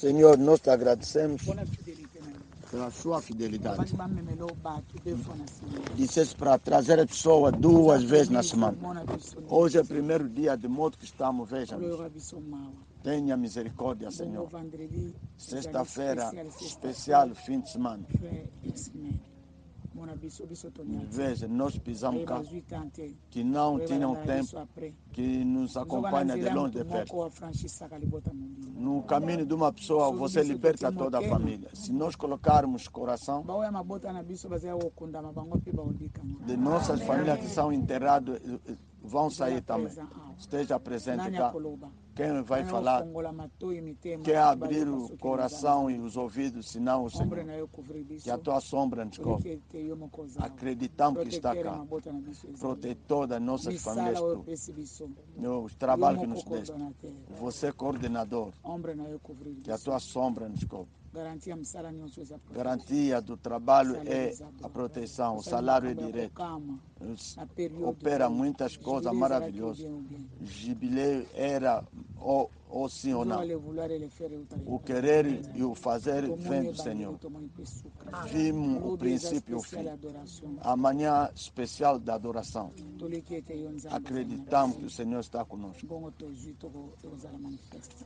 Senhor, nós te agradecemos pela sua fidelidade. Disseste para trazer a pessoa 2 vezes na semana. Hoje é o primeiro dia de modo que estamos, veja-nos. Tenha misericórdia, Senhor. Sexta-feira, especial fim de semana. Veja, nós pisamos cá, que não tinham tempo, que nos acompanha de longe de perto. No caminho de uma pessoa, você liberta toda a família. Se nós colocarmos coração de nossas famílias que são enterradas, vão sair também. Esteja presente cá. Quem vai falar, quer abrir o coração e os ouvidos, senão o Senhor. Que a tua sombra nos cobre. Acreditamos que está cá. Protetor das nossas famílias. Os trabalhos que nos deste. Você é coordenador. Que a tua sombra nos cobre. Garantia do trabalho é a proteção, o salário é direto. Opera muitas coisas maravilhosas. Jubileu era ou sim ou não. O querer e o fazer vem do Senhor. Vimos o princípio e o fim. Amanhã especial da adoração. Acreditamos que o Senhor está conosco.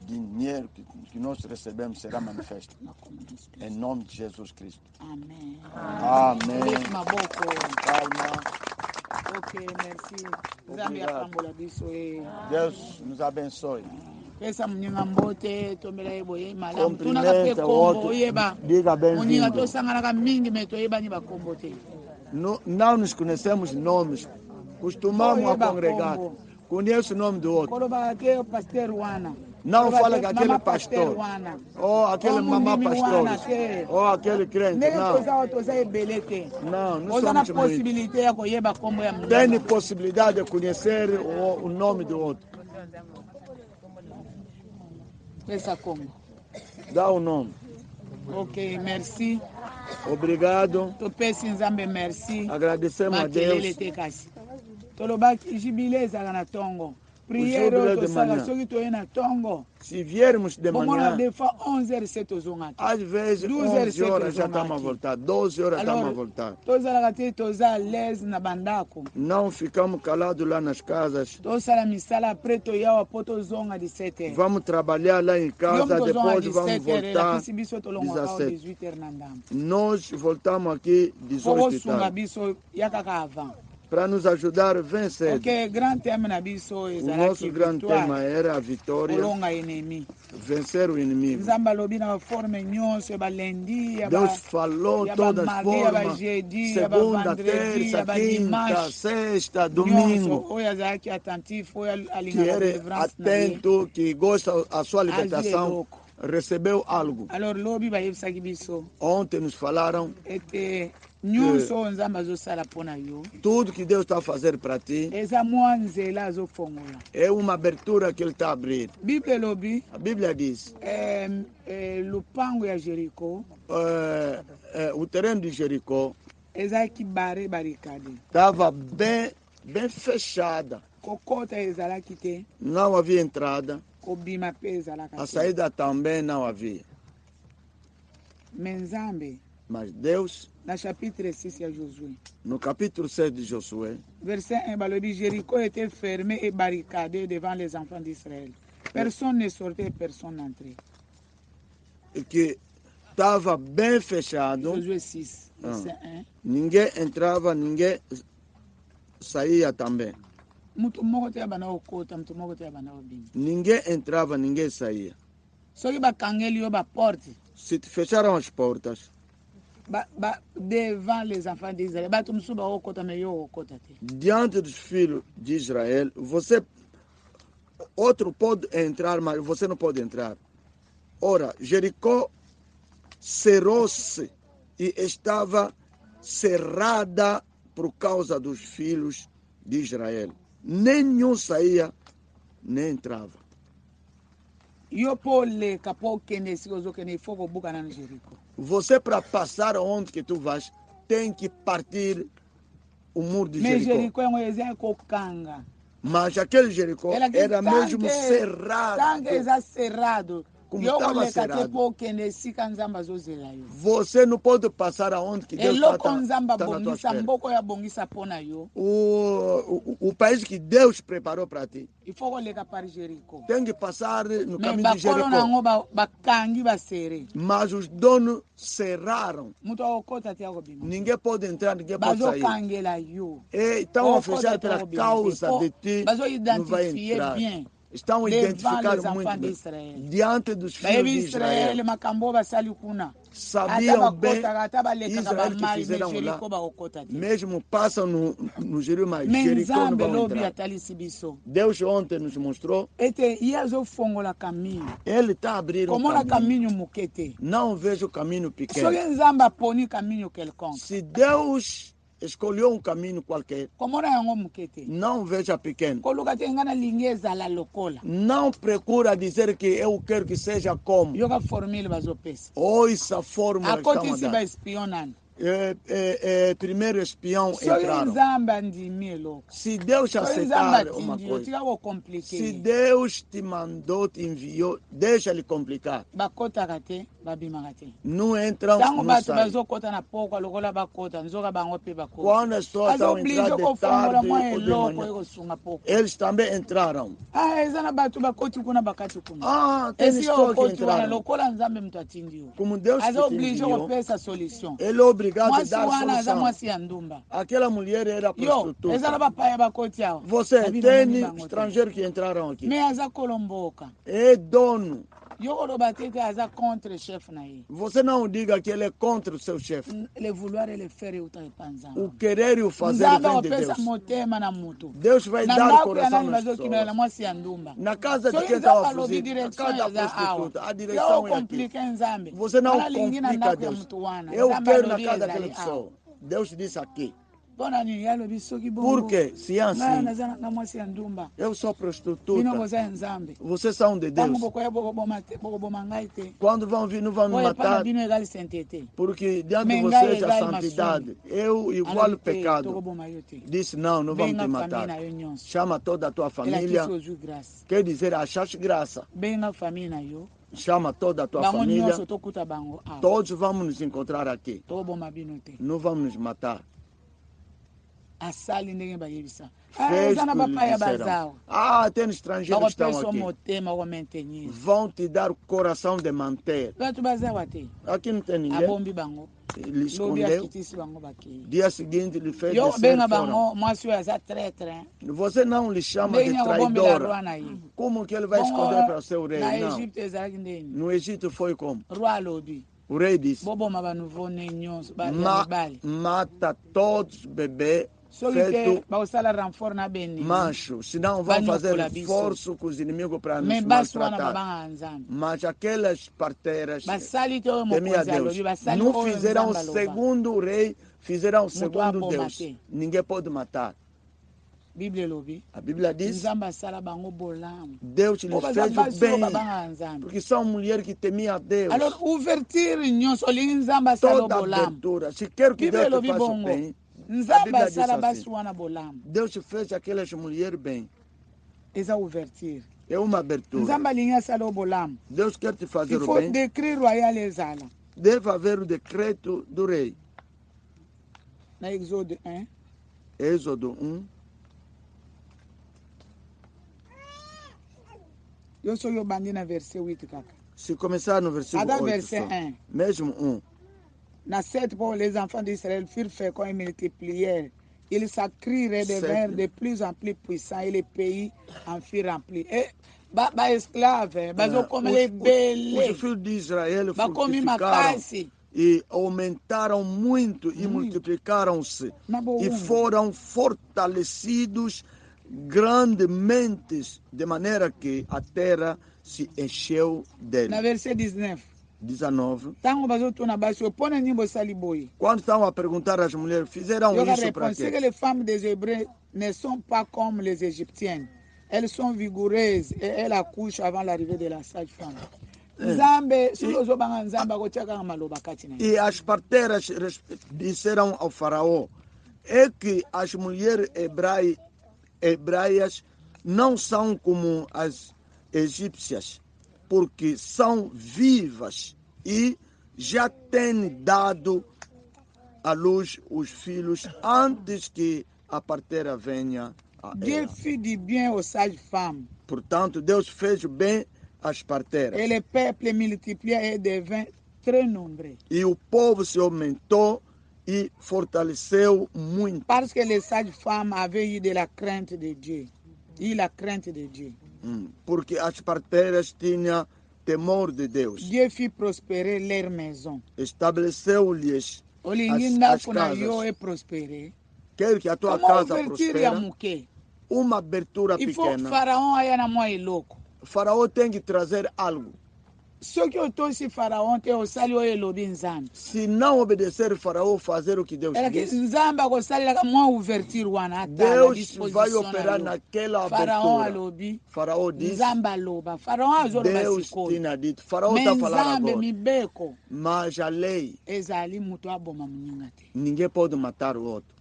Dinheiro que nós recebemos será manifesto. Em nome de Jesus Cristo. Amém. Amém. Calma. Ok, merci. Deus nos abençoe. Cumprimenta o outro. Diga bem-vindo. Não nos conhecemos nomes. Costumamos a congregar. Conheço o nome do outro. Não fala que aquele pastor, ou aquele mamá pastor, ou aquele crente, não. Não somos muitos. Tem possibilidade de conhecer o nome do outro. Dá o nome. Ok, merci. Obrigado. Merci. Agradecemos a Deus. Se viermos de manhã, às vezes 11 horas já estamos a voltar, 12 horas estamos a voltar. Não ficamos calados lá nas casas. Vamos trabalhar lá em casa, depois vamos voltar 17. Nós voltamos aqui 18 horas. Para nos ajudar a vencer. O nosso grande tema era a vitória, vencer o inimigo. Deus falou todas as formas, segunda, terça, quinta, sexta, domingo, que era atento, que gosta da sua libertação, recebeu algo. Ontem nos falaram tudo que Deus está a fazer para ti é uma abertura que Ele está a abrir. A Bíblia diz o terreno de Jericó estava bem fechada. Não havia entrada. A saída também não havia. Mas Deus, no capítulo 6 de Josué, verset 1, Jéricho était fermé et barricadé devant les enfants d'Israël. Personne ne sortait, personne n'entrait. Que estava bem fechado. Josué 6, verset 1. Ninguém entrava, ninguém saía também. Ninguém entrava, ninguém saía. Se fecharam as portas devant les enfants d'Israël, diante dos filhos de Israel, outro pode entrar, mas você não pode entrar. Ora, Jericó cerrou-se e estava cerrada por causa dos filhos de Israel. Nenhum saía, nem entrava. Você, para passar onde que tu vais, tem que partir o muro de Jericó. Mas aquele Jericó era mesmo cerrado. como estava cerrado. Você não pode passar aonde que Deus está na tua espera. O país que Deus preparou para ti. Tem que passar no caminho de Jericó. Mas os donos cerraram. Ninguém pode entrar, ninguém pode sair. E estão a fechar pela causa de ti, não vai entrar. Estão a identificar muito bem. Diante dos filhos de Israel. Sabiam bem Israel que fizeram lá. Mesmo passam no Jericó, mas Jericó não vai entrar. Deus ontem nos mostrou. Ele está abrindo um caminho. Não vejo caminho pequeno. Se Deus escolheu um caminho qualquer, não veja pequeno. Não procura dizer que eu quero que seja como. Ou essa fórmula está primeiro espião entraram. Se Deus aceitar uma coisa, se Deus te mandou, te enviou, deixa ele complicar. Não entram, não saem. Quando as pessoas estão entrando de tarde ou de manhã, eles também entraram. Tem pessoas que entraram. Como Deus te enviou, ele é obrigado a dar solução. Aquela mulher era prostituta. Você tem estrangeiros que entraram aqui. É dono. Você não diga que ele é contra o seu chefe. O querer e o fazer vem de Deus. Deus vai dar coração nas pessoas. Na casa de quem estava fugindo, na casa da prostituta, a direção é aqui. Você não complica Deus. Eu quero na casa daquela pessoa. Deus disse aqui. Porque se é assim, eu sou prostituta, vocês são de Deus. Quando vão vir, não vão me matar, porque diante de vocês a santidade, eu igual o pecado. Disse não vão te matar. Chama toda a tua família, quer dizer, achaste graça. Chama toda a tua família, todos vamos nos encontrar aqui, não vamos nos matar. Tem estrangeiros que estão aqui. Vão te dar o coração de manter. Aqui não tem ninguém. Ele escondeu. Dia seguinte ele fez descer fora. Você não lhe chama de traidora. Como que ele vai esconder para o seu rei? Não. No Egito foi como? O rei disse: mata todos os bebês feito macho, senão vão fazer esforço com os inimigos para nos maltratar. Mas aquelas parteiras temiam Deus. Não fizeram o segundo rei, fizeram o segundo Deus. Ninguém pode matar. A Bíblia diz: Deus lhes fez o bem, porque são mulheres que temiam a Deus. Toda abertura, se quer que Deus te faça o bem, a Bíblia diz assim: Deus te fez aquelas mulheres bem. É uma abertura. Deus quer te fazer o bem. Deve haver o decreto do rei. Na Êxodo 1. Êxodo 1. Eu sou o bandi na versículo 8, kaka. Se começar no versículo 8, mesmo 1. Na 7, pour les enfants d'Israël furent féconds et multiplièrent. Ils s'accrirent, devinrent de plus en plus puissants et les pays en furent remplis. Et esclaves, os filhos de Israel frutificaram e aumentaram muito e multiplicaram-se e foram fortalecidos grandemente, de maneira que a terra se encheu deles. Na versículo 19. Quando estavam a perguntar às mulheres, fizeram isso para quê? Que les femmes des Hébreux ne sont pas comme les Égyptiennes. Elles sont vigoureuses et elles accouchent avant l'arrivée de la sage-femme. E as parteiras disseram ao faraó: é que as mulheres hebraias não são como as egípcias, porque são vivas e já têm dado à luz os filhos antes que a parteira venha a Dieu ela. fit du bien aux sages-femmes. Portanto, Deus fez bem às parteiras. Et le peuple multiplié et devint très nombreux. E o povo se aumentou e fortaleceu muito. Parce que les sages-femmes avaient eu de la crainte de Dieu. E la crainte de Dieu. Porque as parteiras tinham temor de Deus. Dieu fit prospérer leur maison. Estabeleceu-lhes as casas. Quero que a tua casa prospere. Uma abertura pequena. O faraó tem que trazer algo. Se não obedecer o faraó, fazer o que Deus diz, Deus vai operar naquela abertura. Faraó diz, Deus tinha dito, Faraó está falando agora. Mas a lei, ninguém pode matar o outro.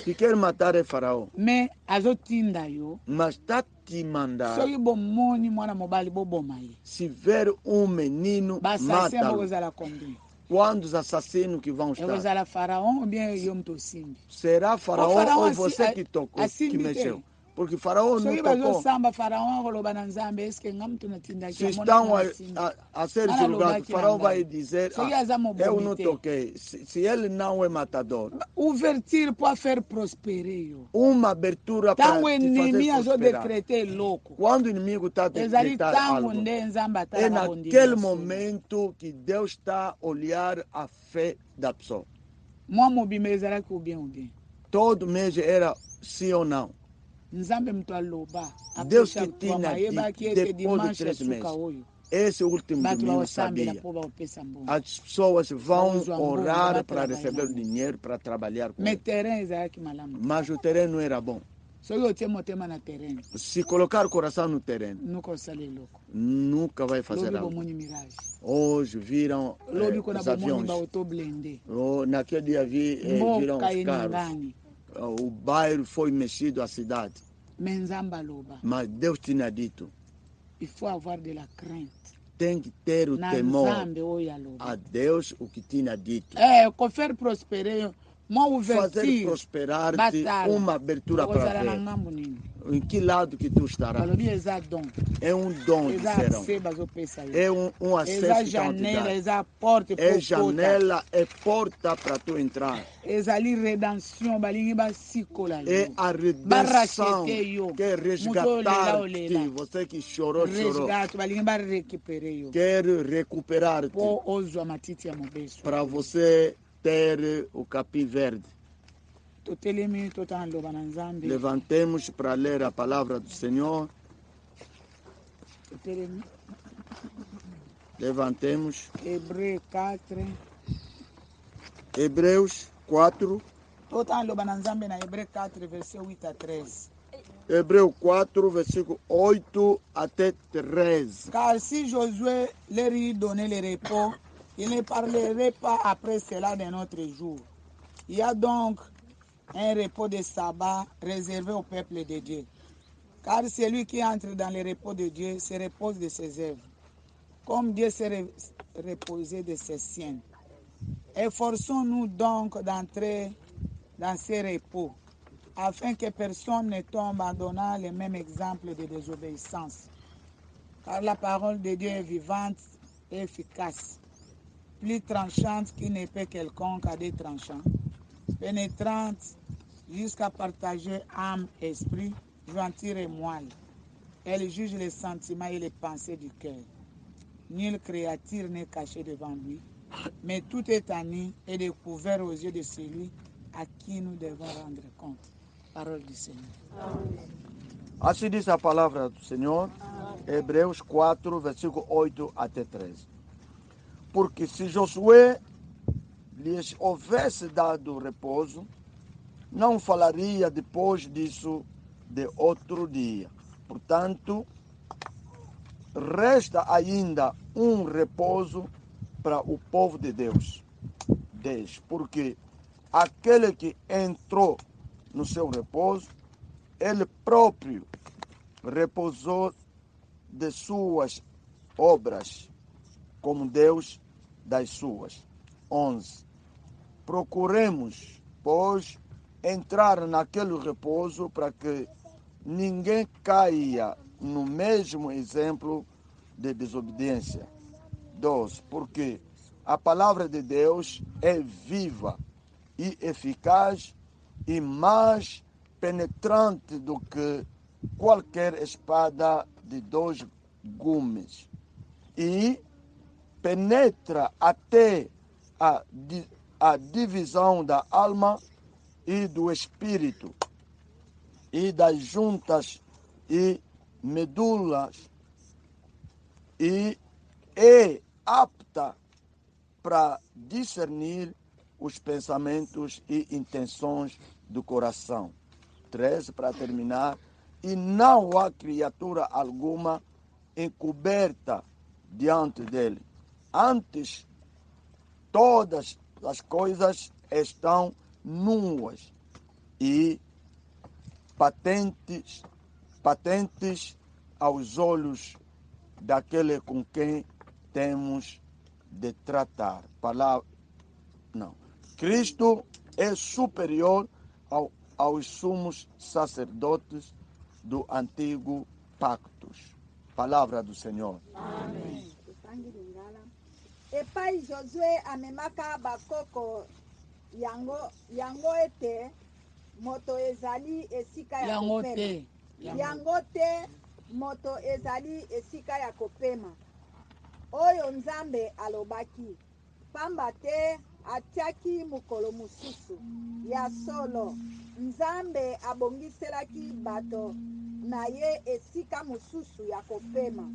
Se quer matar é Faraó. Mas está te mandar. Se ver um menino, mata-lo. Quantos assassinos que vão estar? Será Faraó ou você que tocou, que mexeu? Porque Faraó não tocou. Se estão a ser julgados, Faraó vai dizer, eu não toquei. Se ele não é matador. Uma abertura para te fazer prosperar. Quando o inimigo está a decretar algo, é naquele momento que Deus está a olhar a fé da pessoa. Todo mês era sim ou não. Deus que tinha dito depois de 3 meses. Esse último domingo sabia. As pessoas vão orar para receber o dinheiro para trabalhar com ele. Mas o terreno era bom. Se colocar o coração no terreno, nunca vai fazer algo. Hoje viram os aviões. Naquele dia viram os carros. O bairro foi mexido, a cidade. Mas Deus tinha dito. Tem que ter o temor a Deus, o que tinha dito. Fazer prosperar-te uma abertura para ver. Em que lado que tu estarás? É um dom, disseram. É um acesso que estão te dando. É janela, é porta para tu entrar. É a redenção, que é resgatar-te. Você que chorou. Quero recuperar-te. Para você ter o capim verde. Levantemos para ler a palavra do Senhor. Levantemos. Hebreus 4. Hebreus 4, versículo 8 até 13. Car si Josué leur eut donné le repos, il ne parlerait pas après cela de notre jour. Il y a donc un repos de sabbat réservé au peuple de Dieu. Car celui qui entre dans le repos de Dieu se repose de ses œuvres, comme Dieu s'est reposé de ses siennes. Efforçons-nous donc d'entrer dans ce repos, afin que personne ne tombe en donnant le même exemple de désobéissance. Car la parole de Dieu est vivante et efficace, plus tranchante qu'une épée quelconque à deux tranchants, pénétrante jusqu'à partager âme, esprit, jointure et moelle. Elle juge les sentiments et les pensées du cœur. Nulle créature n'est cachée devant lui, mais tout est à nu et découvert aux yeux de celui à qui nous devons rendre compte. Parole du Senhor. Assim diz a palavra do Senhor, Hebreus 4, versículo 8 até 13. Porque se Josué lhes houvesse dado repouso, não falaria depois disso de outro dia. Portanto, resta ainda um repouso para o povo de Deus. 10. Porque aquele que entrou no seu repouso, ele próprio repousou de suas obras, como Deus das suas. 11. Procuremos, pois, entrar naquele repouso para que ninguém caia no mesmo exemplo de desobediência. 12. Porque a palavra de Deus é viva e eficaz e mais penetrante do que qualquer espada de 2 gumes e penetra até a divisão da alma e do espírito e das juntas e medulas e é apta para discernir os pensamentos e intenções do coração. 13, para terminar, e não há criatura alguma encoberta diante dele. Antes, todas as coisas estão nuas e patentes aos olhos daquele com quem temos de tratar. Não. Cristo é superior aos sumos sacerdotes do antigo pacto. Palavra do Senhor. Amém. Epai Josué amemaka bakoko yango ete moto ezali esika ya kopema. Yango te moto ezali esika ya kopema. Oyo Nzambe alobaki. Pamba te atiaki mokolo mosusu ya solo. Nzambe abongiselaki bato na ye esika mosusu ya kopema.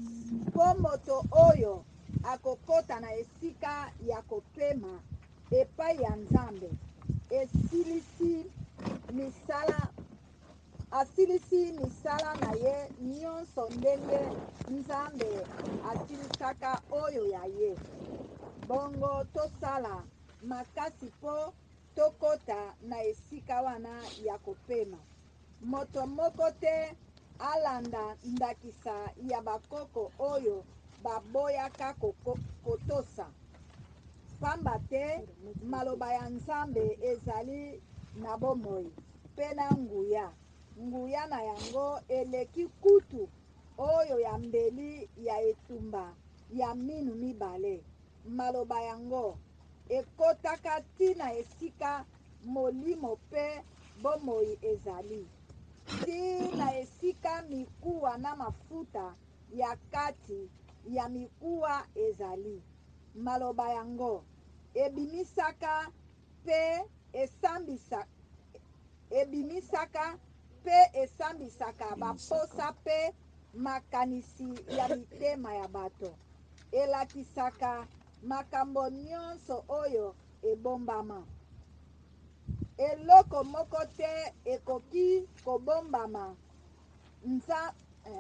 Po moto oyo akokota na esika ya kopema epai ya Nzambe asilisi misala na ye nyonso ndenge Nzambe asilisaka oyo ya ye. Bongo tosala makasi po tokota na esika wana ya kopema. Moto moko te alanda ndakisa ya bakoko oyo baboyaka kotosa. Pamba te maloba ya Nzambe ezali na bomoi mpe na nguya. Nguya na yango eleki kutu oyo ya mbeli ya etumba ya minu mibale. Maloba yango ekotaka tina esika molimo mpe bomoi ezali. Tina esika mikuwa na mafuta ya kati ya mikuwa ezali. Maloba yango ebimisaka pe esambisaka baposa pe makanisi ya mitema ya bato. Elakisaka makambo nyonso oyo ebombama. Eloko moko te ekoki kobombama.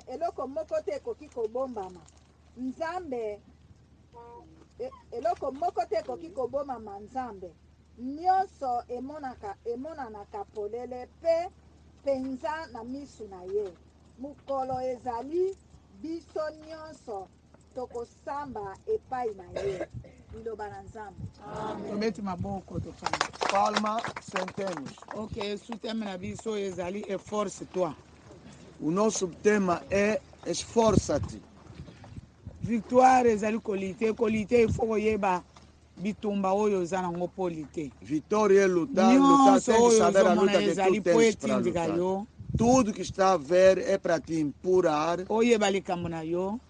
Eloko moko te ekoki kobombama. Nzambe. Nyonso emonanaka polele pe penza na misu na ye. Mukolo ezali biso nyonso tokosamba epai na ye. Liloba na Nzambe. Tobeti maboko tofanda. Palma sentemos. Ok, su tema na biso ezali efforce-toi. O nosso tema é esforça-te. Victoire ezali kolite il faut koyeba bitumba oyo eza nango po lite. Vitória é lutar tem que saber a luta que tu tens para lutar. Tudo que está a ver é para te empurar,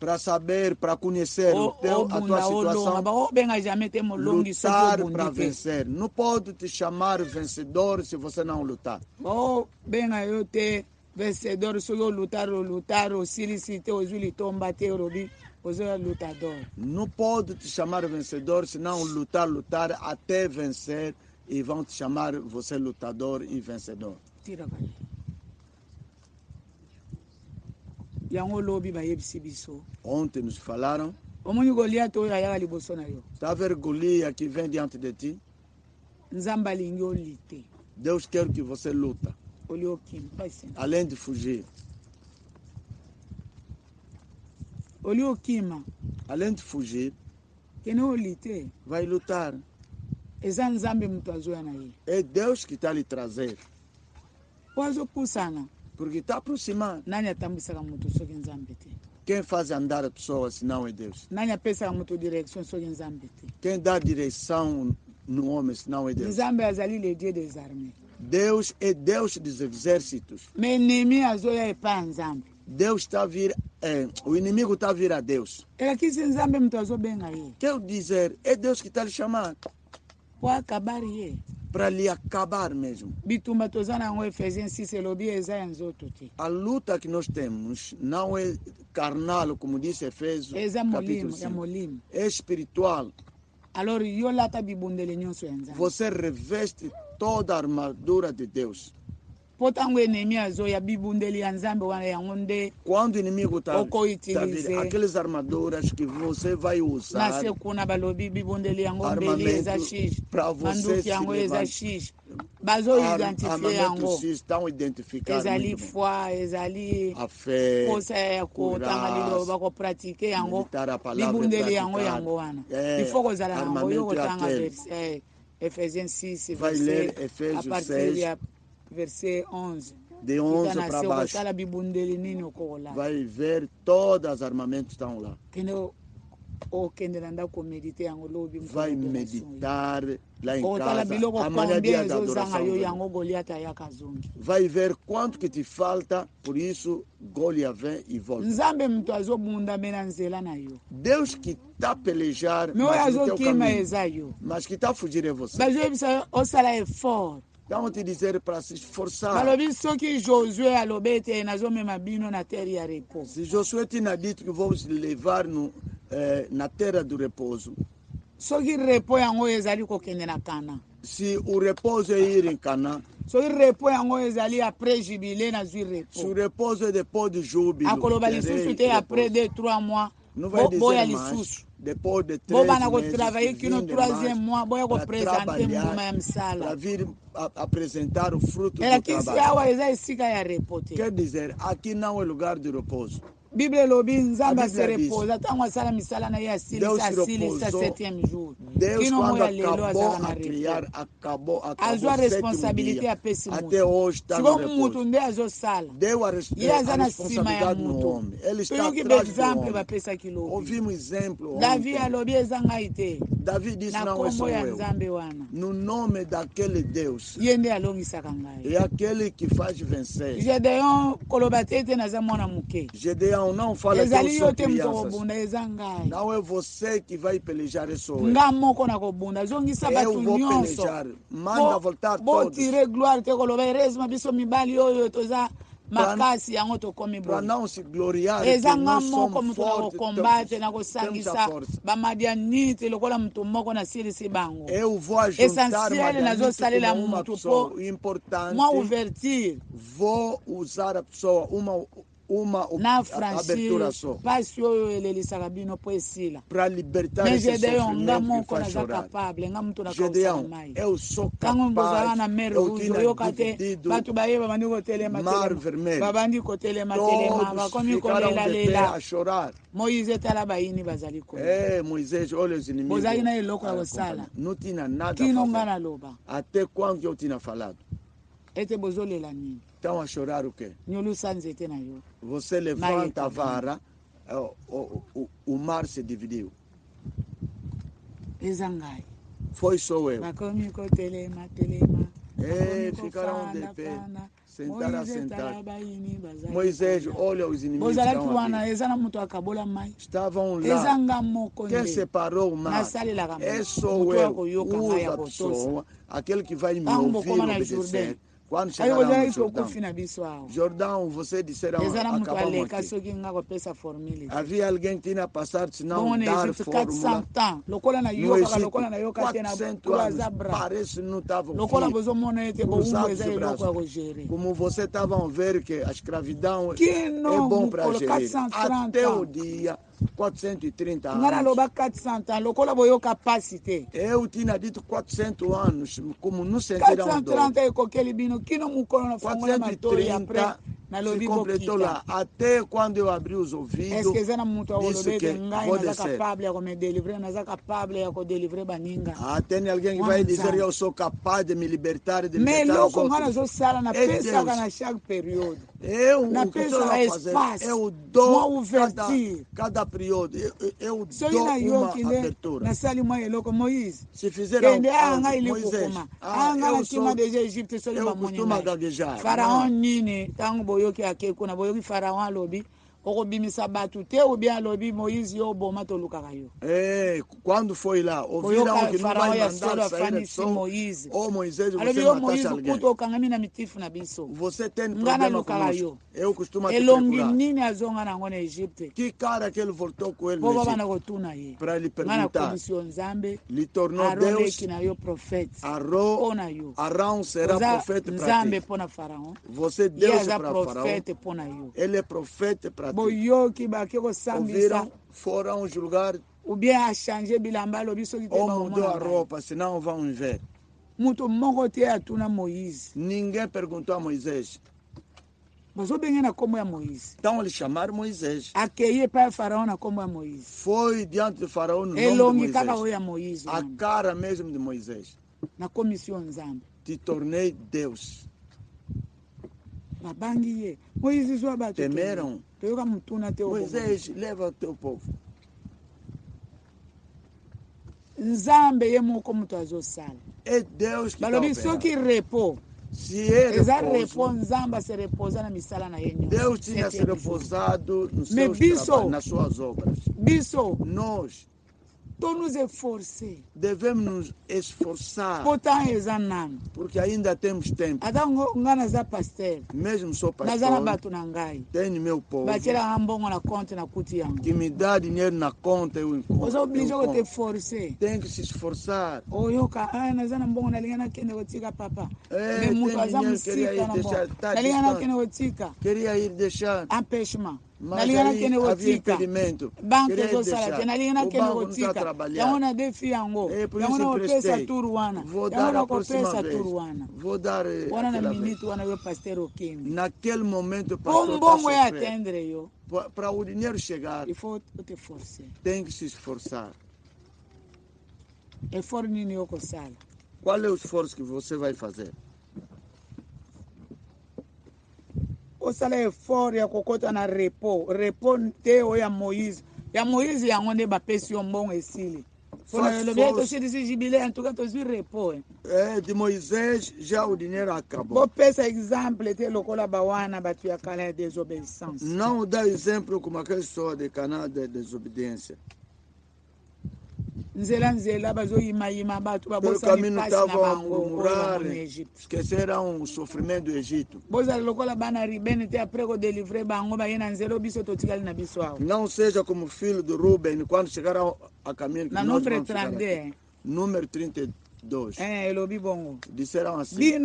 para saber, para conhecer a tua situação, lutar para vencer. Não pode te chamar vencedor se você não lutar. Vencedor, se eu lutar, silicite, não pode te chamar vencedor se não lutar até vencer e vão te chamar você lutador e vencedor. Ontem nos falaram. Está a ver Golias que vem diante de ti? Deus quer que você luta. Além de fugir. além de fugir, vai lutar. É Deus que está lhe trazer. Porque está aproximando. Quem faz andar a pessoa se não é Deus? Quem dá direção no homem se não é Deus? Deus é Deus dos exércitos. Deus está a vir, o inimigo está a vir a Deus. Quer dizer, é Deus que está lhe chamando. Para lhe acabar mesmo. A luta que nós temos não é carnal, como disse Efésios, capítulo 5. É espiritual. Você reveste toda a armadura de Deus. Quando o inimigo está vindo, aquelas armaduras que você vai usar, armamento para você se levantar. Armamentos estão identificados. A fé, meditar a palavra, armamento Efésios 6, vai ler Efésios 6, versículo 11. De 11 para baixo. Vai ver todas as armamentos estão lá. Vai meditar lá em casa. Amanhã é dia da adoração. Vai ver quanto que te falta. Por isso, Goliat vem e volta. Deus que está a pelejar, mas que está a fugir é você. Então, te dizer para se esforçar. Se Josué tinha dito que vou levar na terra do repouso. Se o repouso é ir em Canaã. Se o repouso é depois do júbilo. Não vai dizer mais. Depois de 3 meses, para vir apresentar o fruto do trabalho. Quer dizer, aqui não é lugar de repouso. Bíblia se repousa, Deus quando acabou a criar, acabou a responsabilidade até hoje está no repouso. Deu a responsabilidade no homem. Ele está atrás do homem. Ouvimos exemplo ontem. Davi disse, não é só eu. No nome daquele Deus. É aquele que faz vencer. Gedeão não fala que eu sou crianças. Não é você que vai pelejar, é só eu. Eu vou pelejar. Manda voltar todos. Para não se gloriar que nós somos fortes, temos a força. Eu vou ajuntar Madianites como uma pessoa importante. Vou usar a pessoa, uma abertura só. Para libertar esse sofrimento que faz chorar. Gedeão, eu sou capaz. Eu tinha dividido mar vermelho. Todos ficaram de pé a chorar. Moisés, olha os inimigos. Não tinha nada a fazer. Até quando eu tinha falado? Estão a chorar o quê? Você levanta a vara, o mar se dividiu. Foi só eu. Ficaram de pé. Sentaram a sentar. Moisés, olha os inimigos estavam lá. Quem separou o mar? É só eu. Usa a pessoa, aquele que vai me ouvir obedecer. Quando chegaram no Jordão, você disseram, acabamos aqui. Havia alguém que tinha passado, se não dar fórmula. No Egito, 400 anos, parece que não estavam cruzados de braços. Como vocês estavam vendo que a escravidão é bom para gerir. Até o dia 430 anos. Eu tinha dito 400 anos, como não sentiram dor. 430 se completou lá. Até quando eu abri os ouvidos, disse que vou descer. Tem alguém que vai dizer eu sou capaz de me libertar, de libertar os outros. É Deus. O que eu vou fazer, eu dou cada período, eu dou uma abertura. Se fizer algo, Moisés, eu costumo gaguejar. Faraó nini tangu boyoki akeko na boyoki Faraó alobi okobimisa batu te obi alobi Moïse yo boma tolukaka yo. Quando foi lá, ouviram que não vai mandar sair só Moïse. Moisés, você alobi matasse alguém. Kuto okangami na mitifu na biso. Você tem problema conosco. Eu costumo te elongi nini azonga nango na Egipte. Que cara que ele voltou com ele no Egito? Para lhe perguntar. Lhe tornou Deus. Arão será profeta para ti. Você Deus para Faraó. Ele é profeta para ti. Ouviram? Foram julgar. Ou bien a changé bilamba lobi so ki te ba mudou a roupa, senão vão ver. Muito mongo te atuna Moïse. Ninguém perguntou a Moisés. Mas o bem na como é Moïse. Então eles chamaram Moisés. Aquele para Faraó na como é Moïse. Foi diante de Faraó no nome de Moisés. A cara mesmo de Moisés. Na comissão Zambi. Te tornei Deus. Babangiye. Moisés o abate. Temeram. Moisés, leva o teu povo. Nzambe ye moko mutu azosala. É Deus que balobi soki repo. Se ele Deus tinha se repousado nos seus trabalhos, nas suas obras. Nós nos esforcer. Devemos nos esforçar. Porque ainda temos tempo. Mesmo sou pastor. Tenho meu povo. Que me dá dinheiro na conta. Eu tenho que se esforçar. Queria ir deixar. Mas havia impedimento. Queria ir deixar. O banco não está trabalhando. Por isso emprestei. Vou dar a próxima vez. Vou dar aquela vez. Naquele momento o pastor está sofrendo. Para o dinheiro chegar, tem que se esforçar. Qual é o esforço que você vai fazer? Osala effort ya kokota na repo te o ya Moïse yango nde bapesi yo mbongo esili de Moisés já o dinheiro acabou. Bopesa exemple te lokola bawana batu ya kala ya désobéissance. Não dá exemplo como aquela pessoa de Canaã de desobediência. Pelo caminho estavam a murmurar, esqueceram o sofrimento do Egito. Não seja como filho de Rubem, quando chegaram a caminho. Número 32. Disseram assim: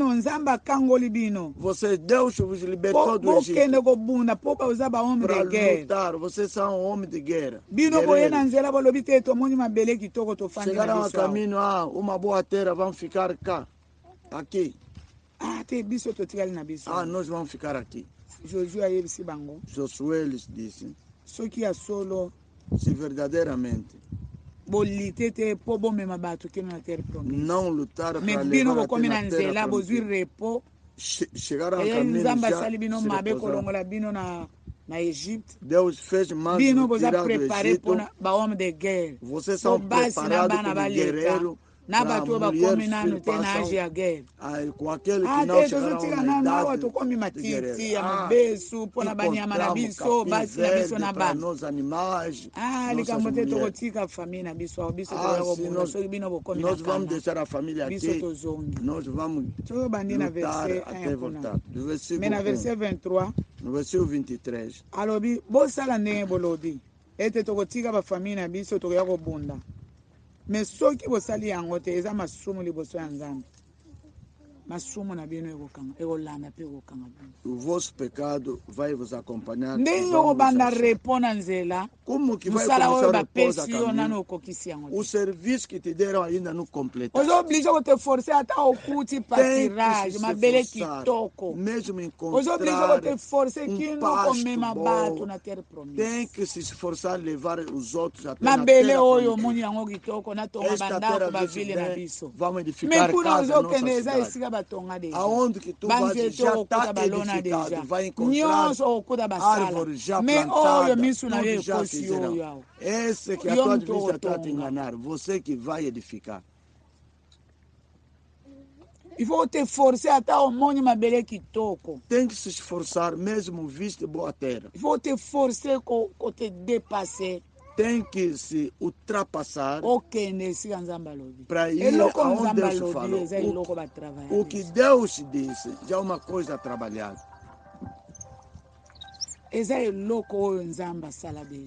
Você, Deus vos libertou do Egito para lutar. Vocês são homens de guerra. Chegaram a caminho, uma boa terra, vamos ficar cá, aqui. Nós vamos ficar aqui. Josué lhes disse: Se verdadeiramente não lutar para levar a terra prometida, chegaram a caminho Deus fez mais do tirar do Egito. Vocês são preparados como guerreiros para a mulher com aquele que não chegaram na idade de guerreiro. Para nós animais, nós vamos deixar a família aqui, nós vamos lutar até voltar. No versículo 23. Alobi bosala ne bolobi ete tokotika ba famille na biso tokoya kobunda mais soki bosali yango te eza masumu liboso ya Nzambe O vosso pecado vai vos acompanhar. Como que vai começar o repouso a caminho? O serviço que te deram ainda não completaste. Tem que se esforçar, mesmo encontrar um pasto bom. Tem que se esforçar levar os outros até na terra prometida. Esta terra vamos edificar casa na nossa cidade. Aonde que tu vais já está edificado, vai encontrar árvores já plantadas, tudo já fizeram. Esse que a tua vista está te enganar, você que vai edificar. Tem que se esforçar mesmo visto boa terra. Tem que se ultrapassar para ir aonde Deus falou. O que Deus disse já é uma coisa trabalhada.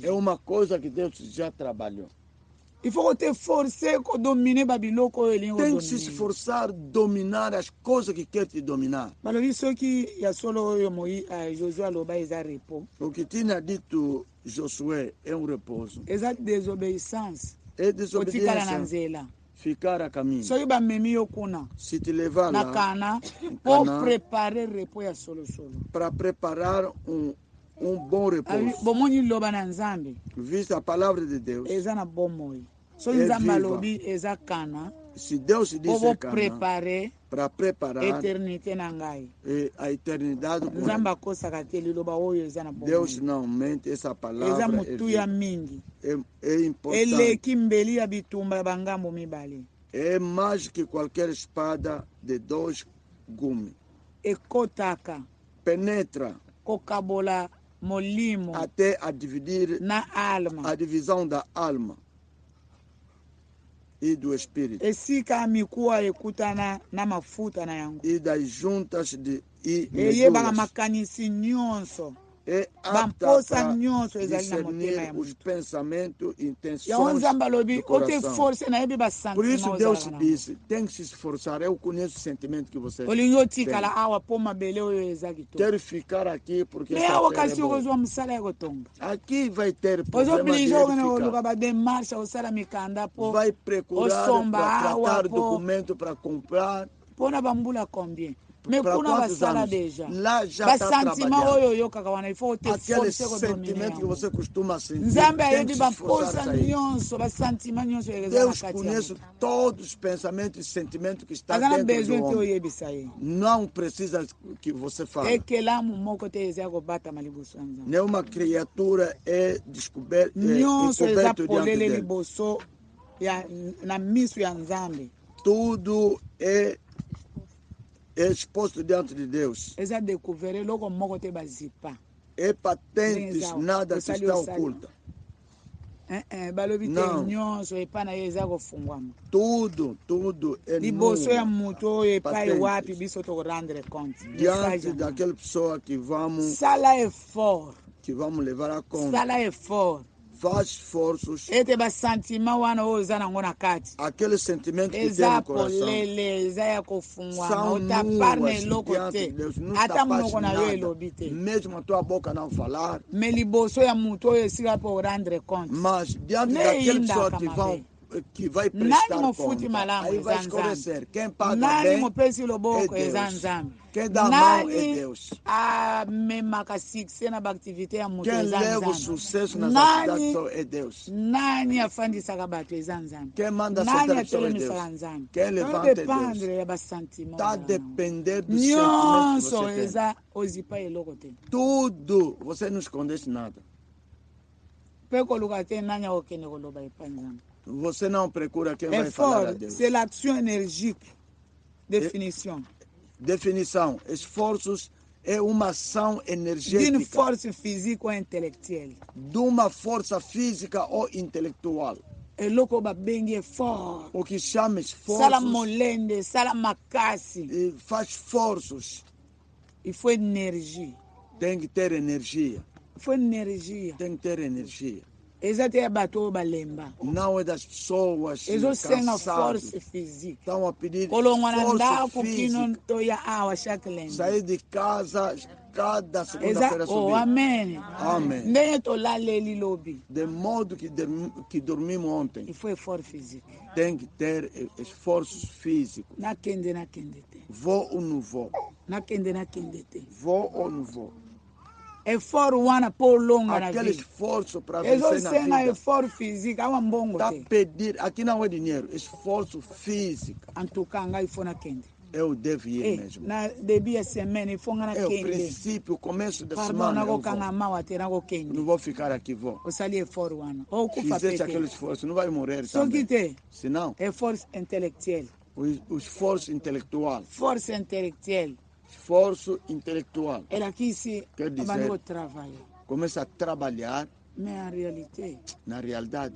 É uma coisa que Deus já trabalhou. Tem que se esforçar dominar as coisas que quer te dominar. O que tinha dito Josué é um repouso. É desobediência. Ficar a caminho. Se te levar lá, para preparar um bom repouso. Vista a palavra de Deus. É viva. Se Deus disse para preparar a eternidade com Deus não mente, essa palavra é importante. É mais que qualquer espada de 2 gumes. Penetra até a dividir a divisão da alma e do espírito e das juntas e medulas. É apta para discernir os pensamentos e intenções do coração. Por isso Deus disse, tem que se esforçar. Eu conheço o sentimento que você tem. Quero ficar aqui porque essa terra é boa. Aqui vai ter problema de edificar. Vai procurar para tratar documento para comprar. Para quantos anos? Lá já está trabalhando. Aquele sentimento que você costuma sentir, tem que se esforçar a sair. Deus conhece todos os pensamentos e sentimentos que estão dentro do homem. Não precisa que você fale. Nenhuma criatura é descoberta diante dele. Tudo é exposto diante de Deus. É patente, nada que está oculto. Não. Tudo é patente. Diante daquela pessoa que vamos levar a conta. Faz esforços. Aquele sentimento que tem no coração são nuas diante de Deus. Não está faz nada. Mesmo a tua boca não falar. Mas diante daquela pessoa que vai prestar conta, aí vai escurecer. Quem paga bem é Deus. Quem dá a mão é Deus. Quem leva o sucesso nas atividades é Deus. Quem manda soltar a pessoa é Deus. Quem levanta é Deus. Está a depender do sentimento que você tem. Tudo, você não esconde nada. Você não procura quem vai falar a Deus. C'est l'action énergique. Definição. Esforços é uma ação energética. D'une force physique ou intellectuelle. De uma força física ou intelectual. O que chama esforços. Faz esforços. E foi energia. Tem que ter energia. Foi energia. Tem que ter energia. Não é das pessoas cansadas. Estão a pedir força física. Sair de casa cada segunda-feira subir. Amém. Amém. De modo que dormimos ontem. Tem que ter esforços físicos. Vou ou não vou? Vou ou não vou? Aquele esforço para vencer na vida. Esforço físico, tá pedir, aqui não é dinheiro, esforço físico. Eu devo ir mesmo. É o princípio, o começo da semana. Eu vou. Não vou ficar aqui, vou. Fizeste aquele esforço, não vai morrer também. Senão, esforço intelectual. O esforço intelectual. Força intelectual. Esforço intelectual. Quer dizer, começa a trabalhar na realidade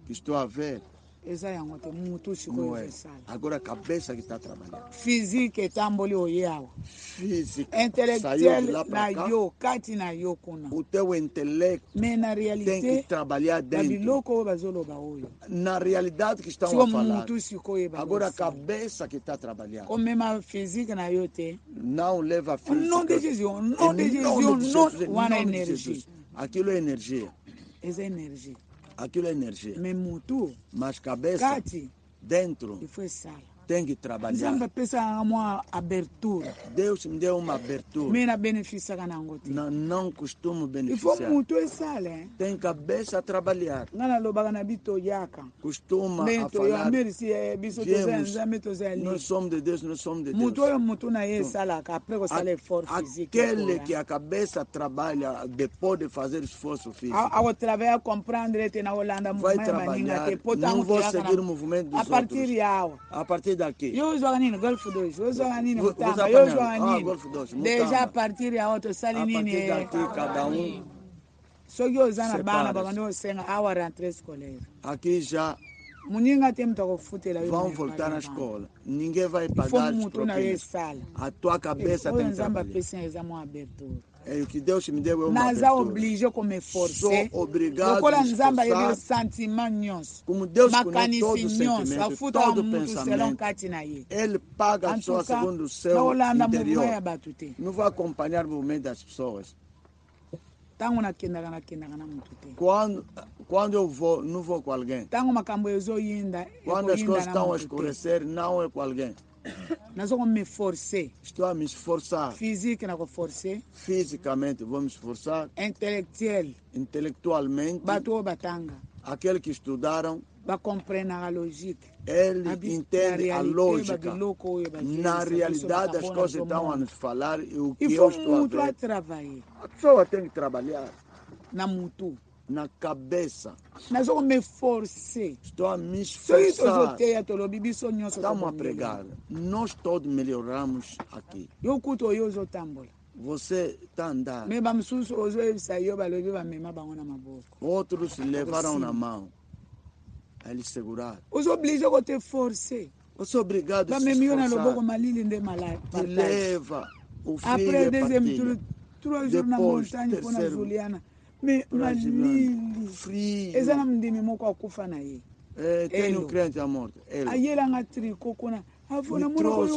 que estou a ver. Não é. Agora a cabeça que está trabalhando. Física intelectual de lá para cá. O teu intelecto tem que trabalhar dentro. Na realidade que estão a falar. Agora a cabeça que está trabalhando. Não leva a física. Não de Jesus. Aquilo é energia. Essa energia. Aquilo é energia. Mas cabeça dentro tem que trabalhar. Deus me deu uma abertura. Não costumo beneficiar. Tem cabeça a trabalhar. Costuma a falar. Nós somos de Deus, nós somos de Deus. Aquele que a cabeça trabalha depois de fazer esforço físico. Vai trabalhar, não vou seguir o movimento dos outros. A partir daqui. Golfo 2, Deixa a partir de outro salinini. A partir daqui cada um. Aqui já vão voltar na escola. Ninguém vai pagar as propinas. A tua cabeça tem que trabalhar. É o que Deus me deu, é uma abertura. Sou obrigado a esforçar. Como Deus conhece todo o sentimento, todo o pensamento, Ele paga a pessoa segundo o seu interior. Não vai acompanhar o movimento das pessoas. Quando eu vou, não vou com alguém. Quando as coisas estão a escurecer, não é com alguém. Estou a me esforçar. Fisicamente vou me esforçar. Intelectualmente. Aqueles que estudaram. Ele entende a lógica. Na realidade as coisas estão a nos falar e o que eu estou a ver. A pessoa tem que trabalhar. Na cabeça. Estou a me esforçar. Estamos a pregar. Nós todos melhoramos aqui. Você está a andar. Outros levaram na mão. Eles seguraram. Eu sou obrigado a se esforçar. Te leva o filho a partilha. Depois, terceiro, frio. Tem um crente a morte. Me trouxe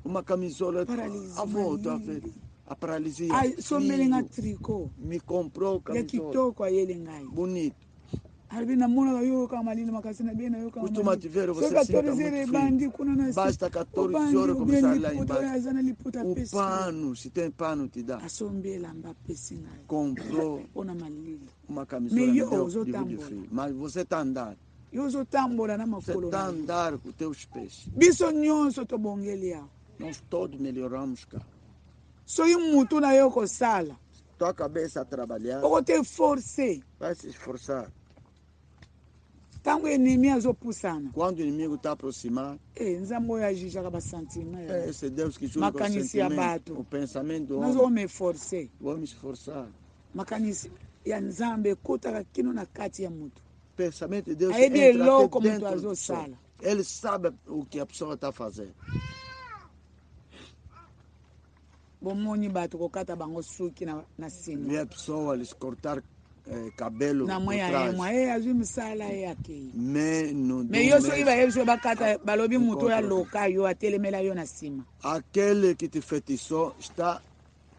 uma camisola a volta a paralisia. Me comprou camisola. Bonito. Costuma te ver, você sinta muito frio. Basta 14 horas começar lá embaixo. O pano, se tem pano, te dá. Comprou uma camisola de frio. Mas você está andando. Você está a andar com os teus pés. Nós todos melhoramos cá. Tua cabeça a trabalhar. Vai se esforçar. Quando o inimigo está aproximado, esse é Deus que julga o sentimento, o pensamento do homem. Vou me esforçar. O pensamento de Deus entra aqui dentro da pessoa. Ele sabe o que a pessoa está fazendo. Ver a pessoa, eles cortar cabelo na por mwe ya trás. yemwa azwi misala yake Mais nous me yo soki bayebiso bakata balobi mutu oyo aloka yo atelemela yo na nsima aquele que te feitiçou está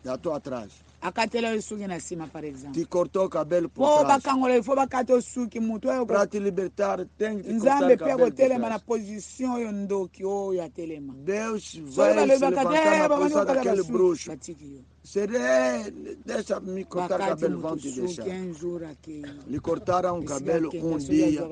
à tua atrás. akatela yo suki na nsima par exemple Te cortou o cabelo por po trás. bakangola ifo bakata yo suki mutu oyo Para te libertar, tem que cortar nzambe o mpe cabelo por akotelema na trás. position oyo ndoki oyo atelema Deus soki vai balobi se levantar na posição daquele bakata bruxo. batiki yo Deixa-me cortar o bakati cabelo, vão mutu te suki deixar. un jour akei Lhe cortaram o cabelo dia,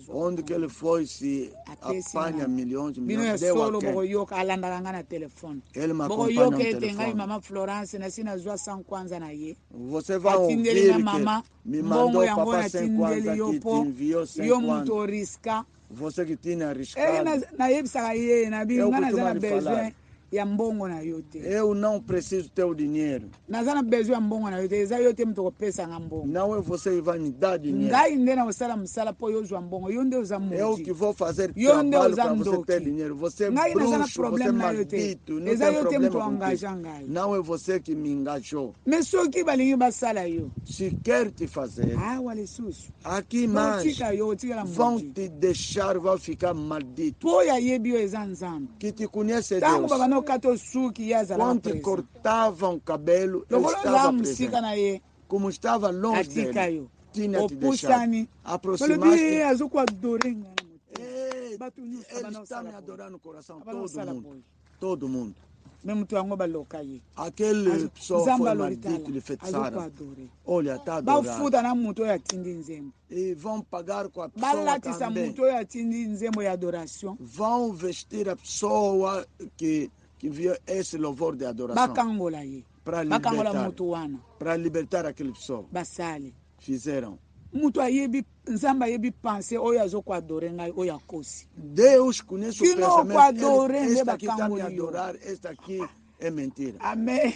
onde que ele foi se apanha milhões, bino ya deu a solo quem? bokoyoka alandaka nga na telefone Ele me acompanha bokoyoka no ete ngai telefone. mama Florence nasi nazwa san kwanza na ye Você vai atindeli ouvir nga que mama me mbongo mandou yango papai sem kwanza natindeli yo que te mpo enviou sem yo mutu kwanza. oriska Você que tinha arriscado. nayebisaka ye nabi Eu nga naza costuma na lhe besoin falar. ya mbongo na yo te Eu não preciso teu dinheiro. naza na besoin ya mbongo na yo te eza yo te mutu okopesa nga mbongo Não é você que vai me dar dinheiro. ngai nde na kosala mosala mpo yo ozwa mbongo yo nde oza Eu que moji vou fazer yo nde trabalho oza para você ter ndoki dinheiro. Você é ngai naza na bruxo, você é problème na yo te maldito. Não eza tem yo te mutu problema angaja contigo. ngai Não é você que me engajou. me soki balingi basala yo Se quer te fazer, awa lisusu aqui mais otika yo otikala vão moji te deixar, vão ficar maldito. mpo oyo ayebi yo eza nzambe Que te conhece ntango Deus. babanda okata osuki ye azalaka Quando te présent cortavam o cabelo, eu lokolo estava oza presente. mosika na ye Como estava longe atika dele, yo tinha te deixado. opusani balobi Aproximaste. azokuadore nga na motema Ei, bato nyonso ele abanda está me kosala boye adorando no coração, abanda todo kosala mundo. boye Todo mundo. me mutu yango baloka ye Aquele pessoa nzambe foi alobi maldito, tala lhe feitiçaram. azokuadore Olha, está adorando. bafuta na mutu oyo atindi nzembo E vão pagar com a pessoa balatisa também. mutu oyo atindi nzembo ya adoration Vão vestir a pessoa que viu esse louvor de adoração. bakangola ye Para bakangola libertar. mutu wana Para libertar aquele pessoa. basali Fizeram. mutu ayebi nzambe ayebi pense oyo azokuadore ngai oyo akosi Deus conhece o Kino pensamento. coadore, Este neba aqui está me cangoli yo. adorar, este aqui é mentira. amen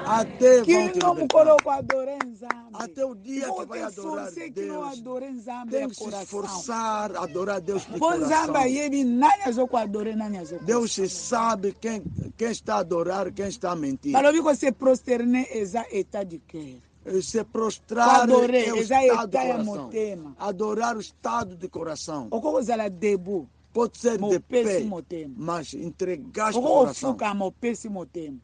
Até vão te kino mukolo libertar. kuadore nzambe Até o dia Ifo que vai te adorar forcer kino Deus. adore nzambe Tem na que se coração esforçar a adorar Deus de mpo nzambe coração. ayebi nani azokuadore nani azokosi Deus se sabe quem está a adorar, quem está a mentir. balobi ko se prosterner eza état du cœur Se prostrar Adorer, é o eza estado do etat ya coração. motema. Adorar o estado de coração. okoki kozala debout Pode ser de mopesi pé, motema mas entregaste o okoki coração. kofukama opesi motema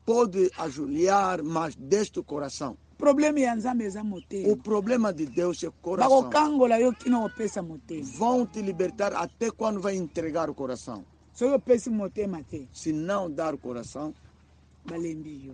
Pode ajoelhar, mas deste o coração. probleme ya nzambe eza O motema problema de Deus é o coração. bakokangola yo kino opesa motema Vão te libertar até quando vai entregar o coração. soki opesi motema te Se não dar o coração, balembi yo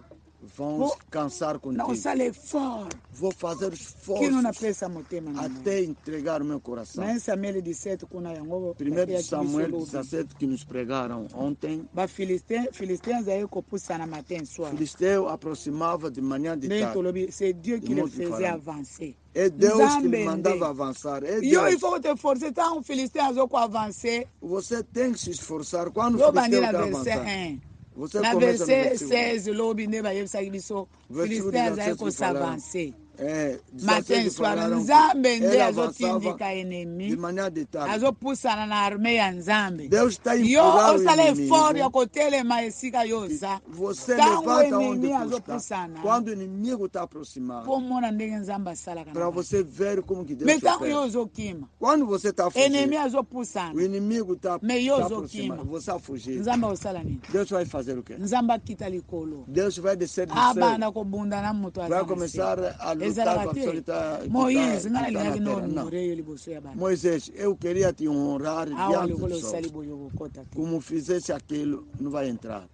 vão se cansar na contigo. kosala effort Vou fazer kino esforço napesa motema na ngai até entregar o meu coração. na 1 Samuel 17 kuna yango 1 Samuel 17 que nos pregaram ontem. bafilistin azali kopusana matin soir Filisteu aproximava de manhã de ndenge tarde. tolobi c'est Dieu qui le Muito faisait falando. avancer É Deus que Nzambe lhe mandava nde. avançar. É yo il Deus. faut te forcer ntango filistin azokoavance Você tem que se esforçar. Quando o yo bandi Filisteu na está verset avançando, 1 você na começa no verset versículo 16 lobi nde bayebisaki biso Versículo filistin azali 17 falaram. kosavanse É, matin 17 soir falaram que nzambe nde ele avançava azotindika de enemi manhã de tarde. azopusana na arme ya nzambe Deus está a yo empurrar o osala effort ya inimigo. kotelema esika yo oza Você ntango levanta onde enemi tu está. azopusana Quando o inimigo está aproximado, mpo mona ndenge nzambe asalaka para na você ver como que me Deus ntango yo opera. ozokima Quando você está enemi fugindo, o azopusana inimigo está Me yo aproximado, zokima. você a fugir. nzambe akosala nini Deus vai fazer o quê? nzambe akita likolo Deus vai descer do céu. abanda kobunda na moto Vai aza na se começar a lutar com a ezalaka pessoa que te está moïse ngai na nalingaki na terra. Não. honore yo liboso ya bato Moisés, eu queria te honrar awa diante likolo dos osali outros. boye okokota te Como fizesse aquilo, não vai entrar.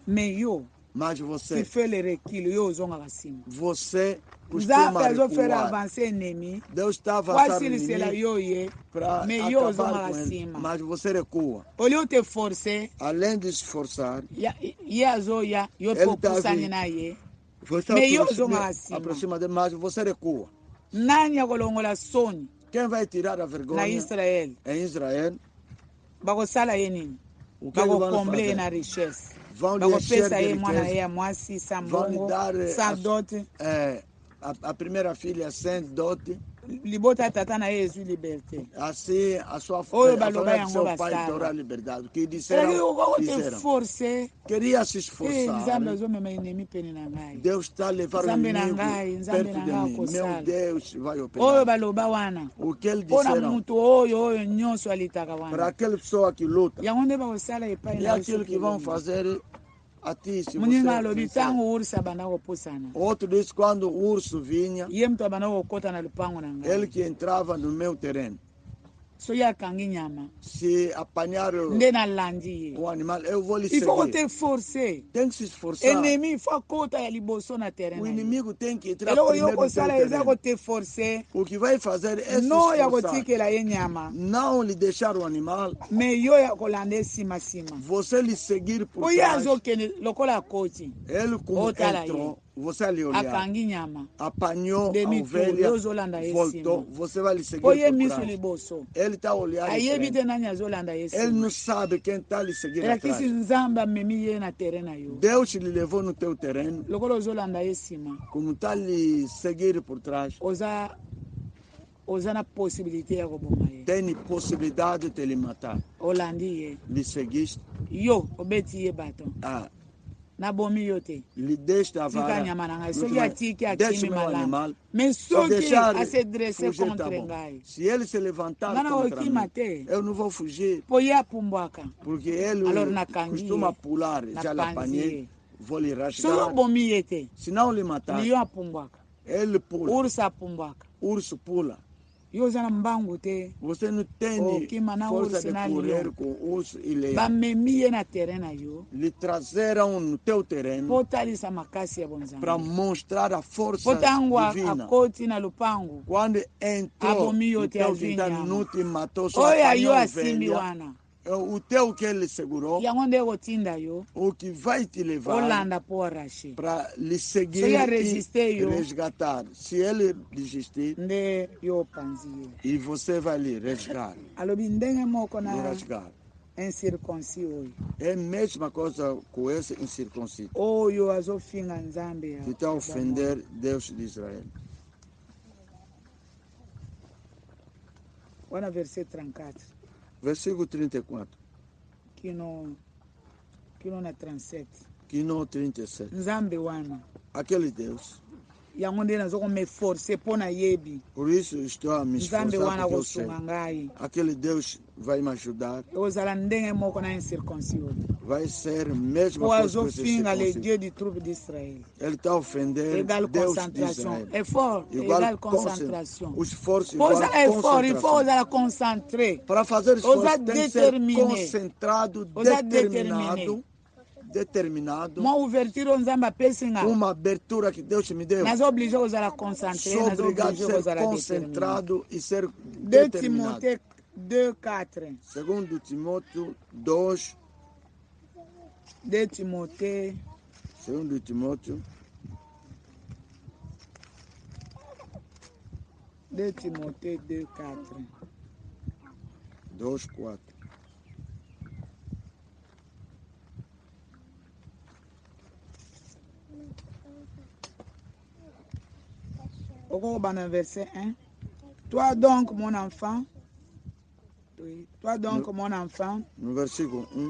me yo Mas tu você, fais le recul yo ozongaka nsima você nzambe costuma azofere recuar. avance enemi Deus está po avançando no asilisela inimigo yo ye para me yo acabar ozongaka com ele. nsima Mas você recua. oli o te force Além de se esforçar, ye azoya yo Ele mpe tá opusani vindo. na ye você Me yo ozongaka nsima aproxima dele, mas você recua. nani akolongola soni Quem vai tirar a na vergonha israele em Israel? bakosala ye nini O que eles vão bakokomble ye fazer? na richesse Vão lhe encher bakopesa de ye mwana ye riqueza. ya mwasi sa Vão lhe mbongo dar sa dote a primeira filha sem dote. libota tata na ye ezwi liberté. Assim a sua Oyo a baloba família de seu yango pai basala. terá liberdade. Que Elaki disseram, okoki te disseram. forcer. Queria se esforçar. Nzambe azomema inemi pene na ngai. Deus está a levar o Nzambe na inimigo ngai, Nzambe perto na de ngai mim. Meu akosala. Deus vai Oyo operar. baloba wana. O que eles Mpona disseram mutu oyo nyonso alitaka para wana. aquela pessoa que luta. Yango nde bakosala epai É na aquilo que vão fazer a ti se muninga você alobi vencer. ntango ursa abanda kopusana. Outro disse quando o urso vinha, Ye mutu abanda kokota na lupango na ngai. ele que entrava no meu terreno. Soki akangi nyama Se apanhar nde nalandi ye. o animal, eu vou lhe Il faut seguir. te forcer. Tem que se esforçar. Ennemi il faut akota ya liboso na terrain O na ye. inimigo tem que entrar Eloko yo primeiro no teu kosala eza terreno. kote forcer. O que vai fazer é se No ya esforçar. kotikela ye nyama. Não lhe deixar o animal, Me yo ya kolanda esima sima. você lhe seguir por Oye trás. azokende lokola akoti. Ele como Otala entrou, você ali olhar. Akangi nyama. Apanhou a Demi-tour, ovelha, yo zolanda ye voltou, sima. você vai lhe seguir Oye por miso trás. liboso. Ele está a olhar em Ayebi frente. te nani azolanda ye Ele sima. não sabe quem está a lhe seguir atrás. Elakisi nzambe amemi ye na terrain na yo. Deus lhe levou no teu terreno, Lokola ozolanda ye sima. como está a lhe seguir por trás. Oza na possibilité ya koboma ye. Tem possibilidade de lhe matar. Olandi ye. Lhe seguiste, Yo obeti ye bato. Nabomi yo te. lhe deste a Tika vara. nyama na ngai. Muito Soki bem. atiki Deixa o akimi meu malamu. animal. Mais Se soki deixar ase dresse fugir, tá contre bom. ngai. Se ele se levantar Nana contra okima mim, te. eu não vou fugir. Po ye apumbwaka. Porque ele Alors nakangi costuma ye. pular. Já lhe apanhei. Vou lhe Soki rasgar. obomi ye te. Se não lhe matar, Lion apumbwaka. ele pula. Ursa apumbwaka. Urso pula. Yo oza na mbangu te. Você não tem Okima na força urso de na correr lion. com urso e leão. Bamemi ye na terrain na yo. Lhe trazeram no teu terreno Po talisa makasi ya bonzambe. para mostrar a força Po tango divina. akoti na lupango. Quando entrou Abomi yo no te teu azwi quintal, nyama. não te matou, só Oyo apanhou yo a asimbi ovelha. wana. O teu que ele segurou, Yango nde kotinda yo. o que vai te levar Olanda po arracher. para lhe seguir Se ia e resistir, eu- resgatar. Se ele desistir, Nde yo panzi ye. e você vai lhe resgatar. Alobi ndenge moko Lhe na resgatar. incirconcis oyo. É a mesma coisa com esse incircunciso. Oyo azofinga nzambe ya. Que está a ofender Deus de Israel. Wana verset 34. Versículo 34. Kino na 37. Kino 37. Nzambe wana. Aquele Deus. Yango nde nazoko me forcer pona yebi. Por isso estou a me Nzambe esforçar wana porque eu sei. kosunga ngai. Aquele Deus vai me ajudar. Ozala ndenge moko na incirconcis oyo. Vai ser a mesma Po coisa que esse azofinga le circunciso. Dieu du troupe d'Israël. Ele está a ofender Égale Deus de concentration. Israel. Effort, égale concentration. O esforço Faut igual usar effort, il faut concentração. usar concentrer. Para fazer esforço Osa tem que ser determiné. concentrado, Osa determinado. Moi ouverture oyo nzambe apesi nga. Uma abertura que Deus me deu. Naza oblige kozala concentré, Sou naza obrigado a oblige ser kozala déterminé. concentrado e ser 2 determinado. Timothée 2:4. Segundo Timóteo 2, 2 Timothée segundo Timóteo 2:4. 2:4. Okokobana verset 1. Toi donc mon enfant. Oui. Toi donc mon enfant. No versículo 1.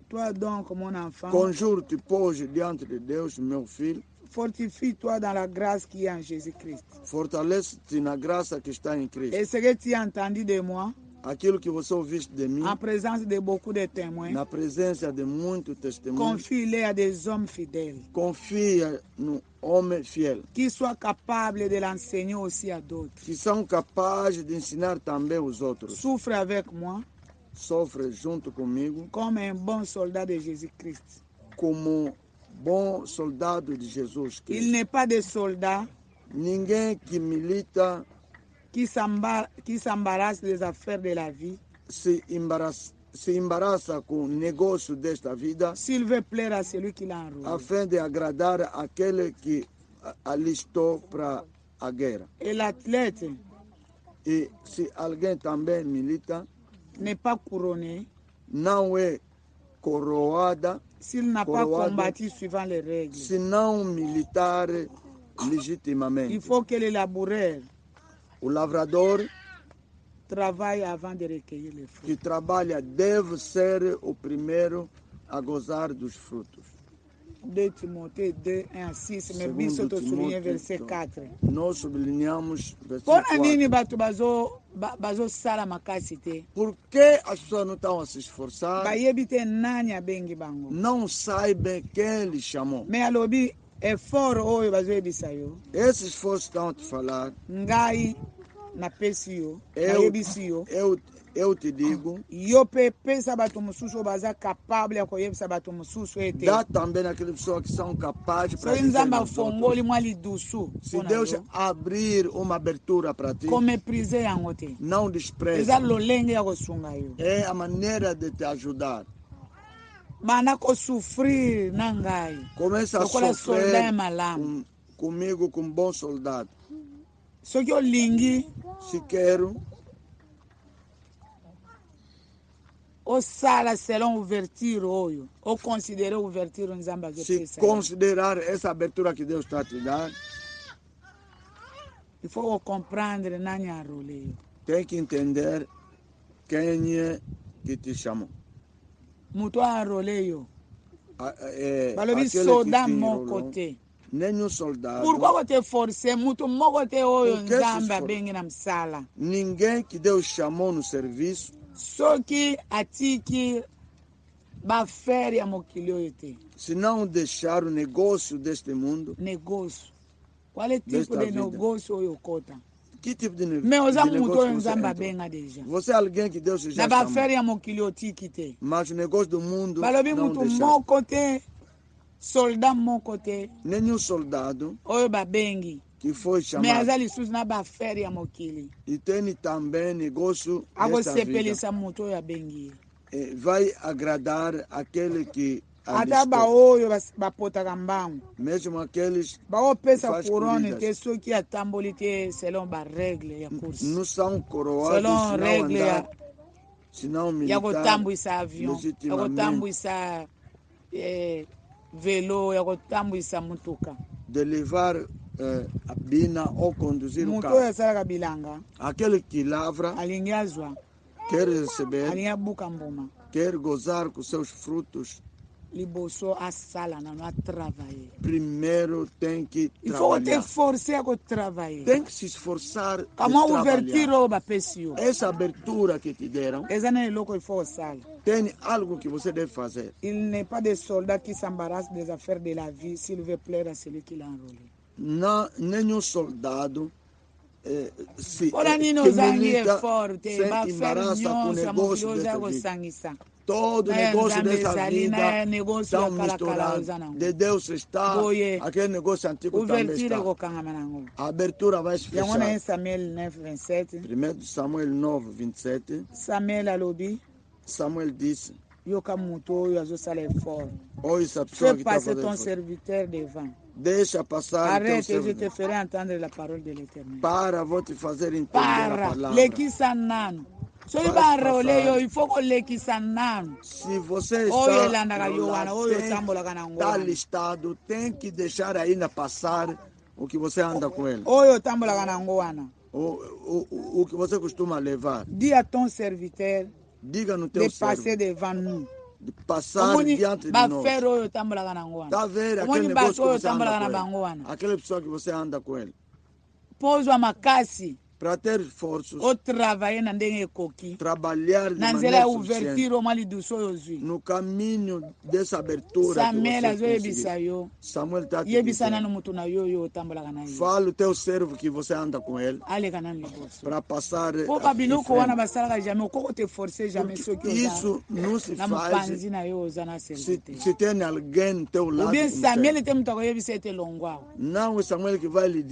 Toi donc mon enfant. Conjuro-te, pois, diante de Deus, meu filho. Fortifie-toi dans la grâce qui est en Jésus-Christ. Fortalece-te na graça que está em Cristo. Et ce que tu as entendu de moi, Aquilo que você ouviste de mim, en présence de beaucoup de témoins, na presença de muitos testemunhos, confie-les à des hommes fidèles, confia no homem fiel, qui soient capables de l'enseigner aussi à d'autres. que são capazes de ensinar também os outros. Souffre avec moi Sofre junto comigo comme un bon soldat de Jésus-Christ. como bom soldado de Jesus Il Cristo. n'est pas de soldat Ninguém que milita qui s'embarrasse des affaires de la vie. se embaraça com o negócio desta vida S'il veut plaire à celui qui l'a enrôlé. a fim de agradar aquele que alistou para a guerra. Et l'athlète E se alguém também milita, n'est pas couronné não é coroada, s'il n'a pas Coroado. combattu suivant les règles. se não militar legitimamente. Il faut que le laboureur, o lavrador travaille avant de recueillir les fruits. que trabalha deve ser o primeiro a gozar dos frutos. 2 Timothée 2, 1 à 6, mais biso to souligner verset 4. Nós sublinhamos Pona versículo nini 4. bato bazosala makasi te? Por que as pessoas não estão a se esforçar? Bayebi te nani abengi bango. Não saibam quem lhe chamou. Me alobi effort oyo bazoyebisa yo. Esse esforço estão a te falar. Ngai napesi yo, Eu, nayebisi yo. eu te digo, Yo pe pesa bato mosusu baza capable ya koyebisa bato mosusu ete. dá também naquelas pessoas que são capazes para Soki dizer nzambe aos outros. afongoli mwa lidusu Se mpona Deus yo, abrir uma abertura para ti, komeprize yango te. não Eza despreze. lolenge ya kosunga yo. É a maneira de te ajudar. Banda kosufrir na ngai. Começa a Lokola soldat sofrer ya malamu. comigo como bom soldado. Soki olingi Se quero, osala selon ouverture oyo, oconsidere ouverture nzambe se azopesa yo. considerar essa abertura que Deus está a te dar, Il faut comprendre nani arole yo. tem que entender quem é que te chamou. Mutu arole yo. Balobi Aquele que soda te moko enrolou, te. nenhum soldado, Pourquoi kote force mutu moko te oyo Por que nzambe se for- abengi na msala? ninguém que Deus chamou no serviço, Soki atiki bafere ya mokili oyo te. se não deixar o negócio deste mundo, Negócio. Qual é tipo Desta de vida. negócio oyo kota? que tipo de, Me oza de mutu negócio oyo que você nzambe entrou? abenga deja. Você é alguém que Deus já Na chamou, bafere ya mokili otiki te. mas o negócio do mundo Balobi não mutu deixar. moko te, soldat moko te, Nenhum soldado oyo babengi. que foi Me chamado aza lisusu na bafere ya mokili. e tem também negócio desta vida, Akosepelisa mutu oyo abengi ye. vai agradar aquele que Ata alistou, baoyo bapotaka mbangu. mesmo aqueles baopesa faz couronne corridas. te soki atamboli te selon baregle ya course, não são coroados selon se não regle andar, se não ya militar kotambwisa avion, ya legitimamente, kotambwisa velo, ya kotambwisa mutuka. de levar a bina ou conduzir o Mutu oyo carro. asalaka bilanga Aquele que lavra alingi azwa, quer receber, alingi abuka mbuma, quer gozar com seus frutos, liboso asala nano atravaye. primeiro tem que Il faut te trabalhar. forcer a kotravaye. Tem que se esforçar de Kama ouverture trabalhar. oyo bapesi yo, Essa abertura que te deram, eza na eloko il faut osala. tem algo que você deve fazer. Il n'est pas des soldats qui s'embarrassent des affaires de la vie s'il veut plaire à celui qui l'a enrôlé. Não, nenhum soldado se Mpona nini que ozangi milita effort te sem bafere embaraça com o nyonso ya mokili negócio oza dessa vida. kosangisa. Todo Na ya negócio nzambe dessa ezali, na ya vida negócio ya estão kalakala misturados. oza nango. De Deus está, Boye, aquele negócio antigo também ouverture está. ekokangama nango. A abertura vai se Yango na ye fechar. Samuel 9, 27. 1 Samuel 9, 27, Samuel alobi Samuel disse, yoka moto oyo azosala effort. ou essa pessoa Fais que está passer ton fazendo, serviteur devant. deixa passar o teu Arrête, je te servo ferai entendre la parole de l'Éternel. para, vou te fazer entender a Para, palavra. lekisa nano. Soki Faz barole passar. yo, il faut kolekisa nano. Se você Oyo está elandaka yo wana, oyo tem otambolaka na que ngo estar wana. listado, tem que deixar ainda passar o que você anda com ele, Oyo otambolaka na ngo wana. o que você costuma levar. Dis à ton serviteur Diga no de teu passer servo, devant nous. de passar Omoni diante de nós. bafere oyo otambolaka na ngo wana. Tá vendo aquele Omoni negócio bato que oyo você anda otambolaka na com bango ele? wana. Aquela pessoa que você anda com ele. Mpo ozwa makasi Para ter esforços, otravaye na ndenge ekoki. trabalhar de Na nzela maneira ya suficiente ouverture omwa lidusu oyo ozwi. no caminho dessa abertura que Samuel você azoyebisa conseguiu. yo. Samuel está te Yebisa dizendo, nano mutu na yo oyo otambolaka na ye. fala o teu servo que você anda com ele Aleka nano liboso. para passar Po em babiloko wana frente. basalaka jamais okoko te forcer jamais soki oza Isso não se na faz mopanzi na yo oza na se serviteur. tem alguém no teu lado. Obien que Samuel não ete mutu akoyebisa ete longwao. Não é Samuel que vai lhe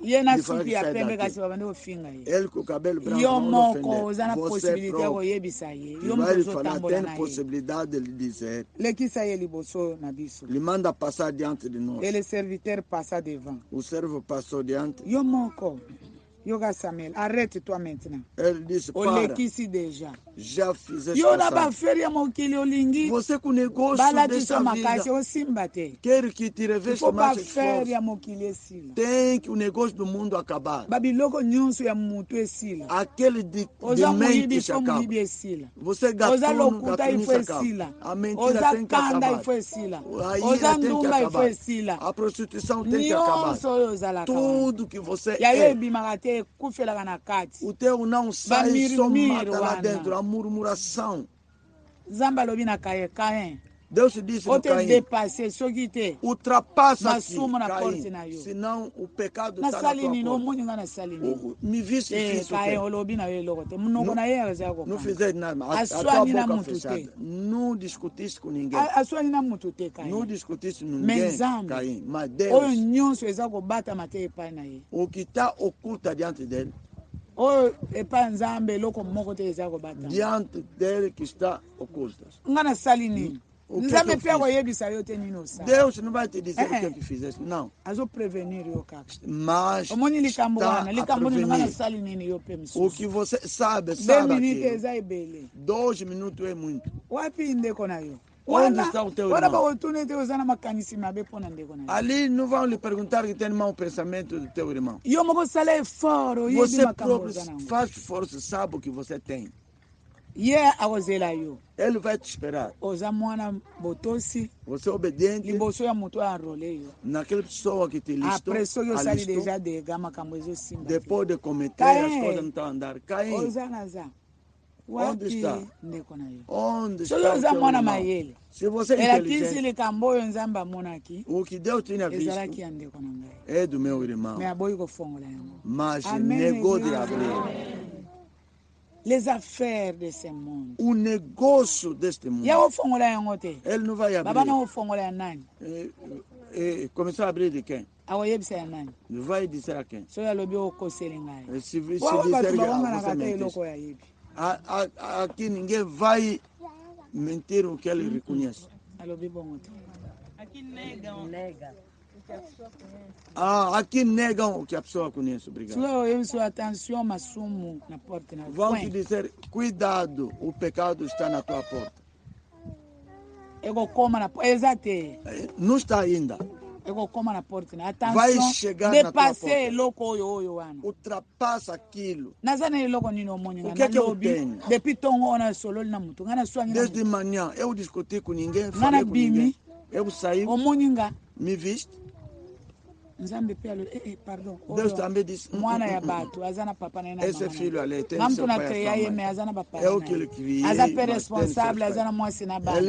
Ye na lhe falar suki que ya sai pembe daqui. kasi babande kofinga ye. Ele com o cabelo branco Yo não lhe moko oza na ofender. Você possibilité ya próprio koyebisa ye. que Yo vai moto lhe falar, ozotambola tem na ye. possibilidade de lhe dizer. Lekisa ye liboso na biso. Lhe manda passar diante de nós. Et le serviteur passa devant. O servo passou diante. Yo moko. Yoga Samuel, arrête-toi maintenant. Ele disse, para, Olekisi déjà. já fizeste Yo na passado. ba feria mokili olingi. Você com o negócio desta vida quer que te reveste mais esforço. Tem que o negócio do mundo acabar. Aquele de mente se acaba. Você gatuno se acaba. A mentira tem que acabar. A ira tem que acabar. A prostituição tem que acabar. Tudo que você é. O teu não sai, só mata lá dentro. A murmuração. Deus disse no Caim, ultrapassa Caim, senão o pecado está na tua porta. Me viste isso, não fizeste nada, a tua boca fechada. Não discutiste com ninguém. Não discutiste com ninguém, Caim. Mas Deus, o que está oculto diante dele, diante dele que está oculto. Deus não vai te dizer o que fizeste, não. Mas está a prevenir. O que você sabe aquilo. 2 minutos é muito. Onde está o teu irmão? Ali não vão lhe perguntar que tem mau pensamento do teu irmão. Você próprio faz força, sabe o que você tem. Ele vai te esperar. Você é obediente naquela pessoa que te listou, depois de cometer as coisas não estão a andar. Caim, onde está? Onde está o teu irmão? Se você é inteligente, o que Deus tinha visto é do meu irmão, mas negou de abrir. Les affaires de ce monde. O negócio deste mundo. Ele não vai abrir. Começou a abrir de quem? Vai dizer a quem? Se disser que você aqui ninguém vai mentir o que ele reconhece. Aqui negam o que a pessoa conhece. Obrigado. Vão te dizer, cuidado, o pecado está na tua porta. Não está ainda. Vai chegar na tua porta. Ultrapassa aquilo. O que é que eu tenho? Desde manhã eu discuti com ninguém, falei com ninguém. Eu saí, me viste. Deus também disse, esse filho ali tem seu pai e sua mãe. Eu que ele criei, ele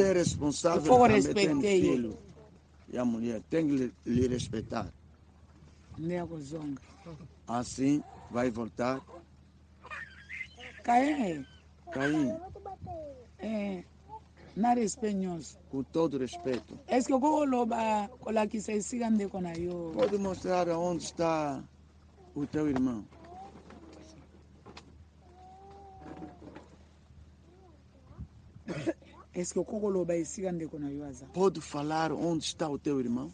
é responsável, também tem filho. E a mulher tem que lhe respeitar. Assim vai voltar. Caim. Na respeitoso. Com todo respeito. Pode mostrar onde está o teu irmão. Pode falar onde está o teu irmão?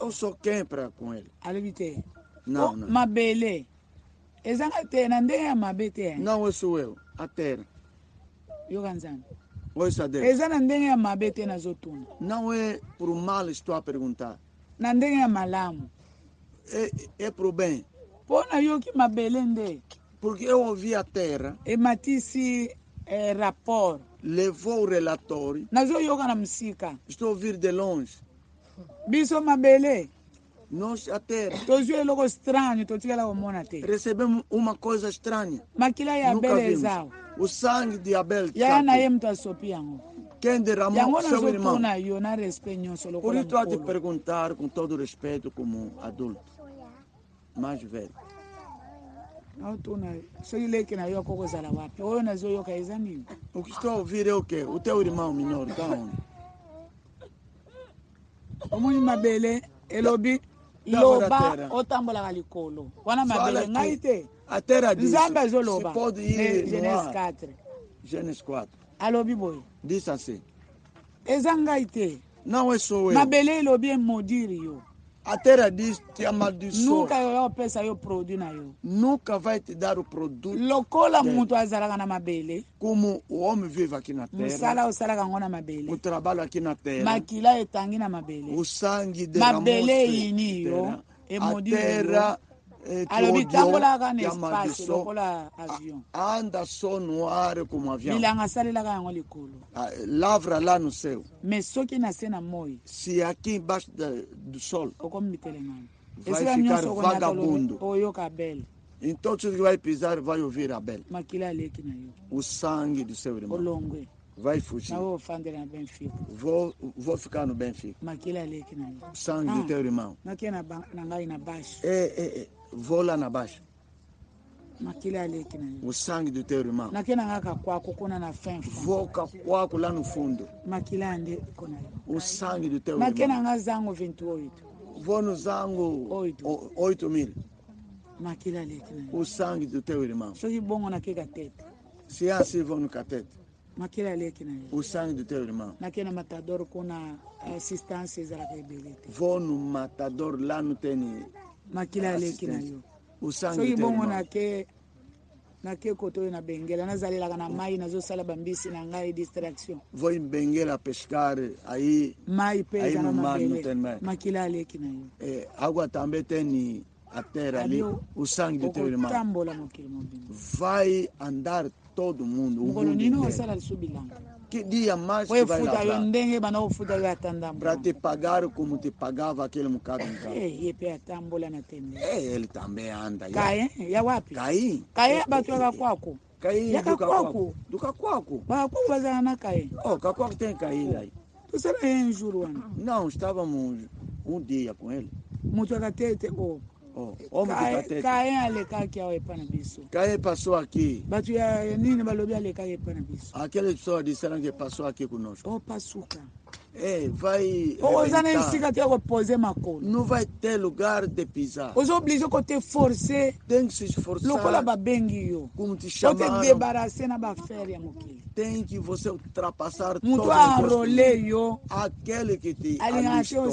Eu sou quem para com ele? Não. Mabele. Não, eu sou eu. A terra. Não é por mal estou a perguntar. É pro bem. Porque eu ouvi a terra. Levou o relatório. Estou a ouvir de longe. Nós a terra recebemos uma coisa estranha. Nunca vimos. O sangue de Abel. Quem derramou seu irmão. Por isso estou a te perguntar com todo respeito como adulto. Mais velho. O que estou a ouvir é o quê? O teu irmão menor está onde? Loba otambola likolo wana mabele ngaite a terra diz se pode ir Gênesis 4. Gênesis 4 alobi boy diz assim ezangaite não é só eu mabele lobi modiri yo A terra diz te amaldiçoa. Nunca eu peça eu produto na eu. Nunca vai te dar o produto. Lokola muito azalaga na mabele. Como o homem vive aqui na terra. Musala usalaga ngona mabele. O trabalho aqui na terra. Makila etangi na mabele. O sangue derramou-se terra. A terra alobi tambolaka na espace lokola avion. Anda só no ar como avião. Bilanga salelaka yango likolo. Lavra lá no céu. Mais soki na sena moi. Se aqui embaixo do sol. Vai ficar vagabundo. Oyo kabel. Então tudo que vai pisar vai ouvir Abel. Makila leki na yo. O sangue do seu irmão. Olongwe. Vai fugir. Vou ficar no Benfica. O sangue do teu irmão. Vou lá na baixa. O sangue do teu irmão. Vou cacuaco lá no fundo. O sangue do teu irmão. Vou no zango 8.000. O sangue do teu irmão. Se é assim, vou no catete. O sangue do teu irmão. Vou no matador lá no tênis. O sangue do teu irmão. Vou em Benguela pescar aí no mar não tem mais. Água também tem a terra ali. O sangue do teu irmão. Vai andar todo mundo. Que dia mais que vai lavrar? Para te pagar como te pagava aquele bocado. Ele também anda. Caim do Cacoaco. Oh, Cacoaco tem Caim aí. Não, estávamos um dia com ele. Caim passou aqui. Aquelas pessoas disseram que passou aqui conosco. Vai. Não vai ter lugar de pisar. Tem que se esforçar. Como te chamaram. Tem que você ultrapassar todo aquele que te alistou.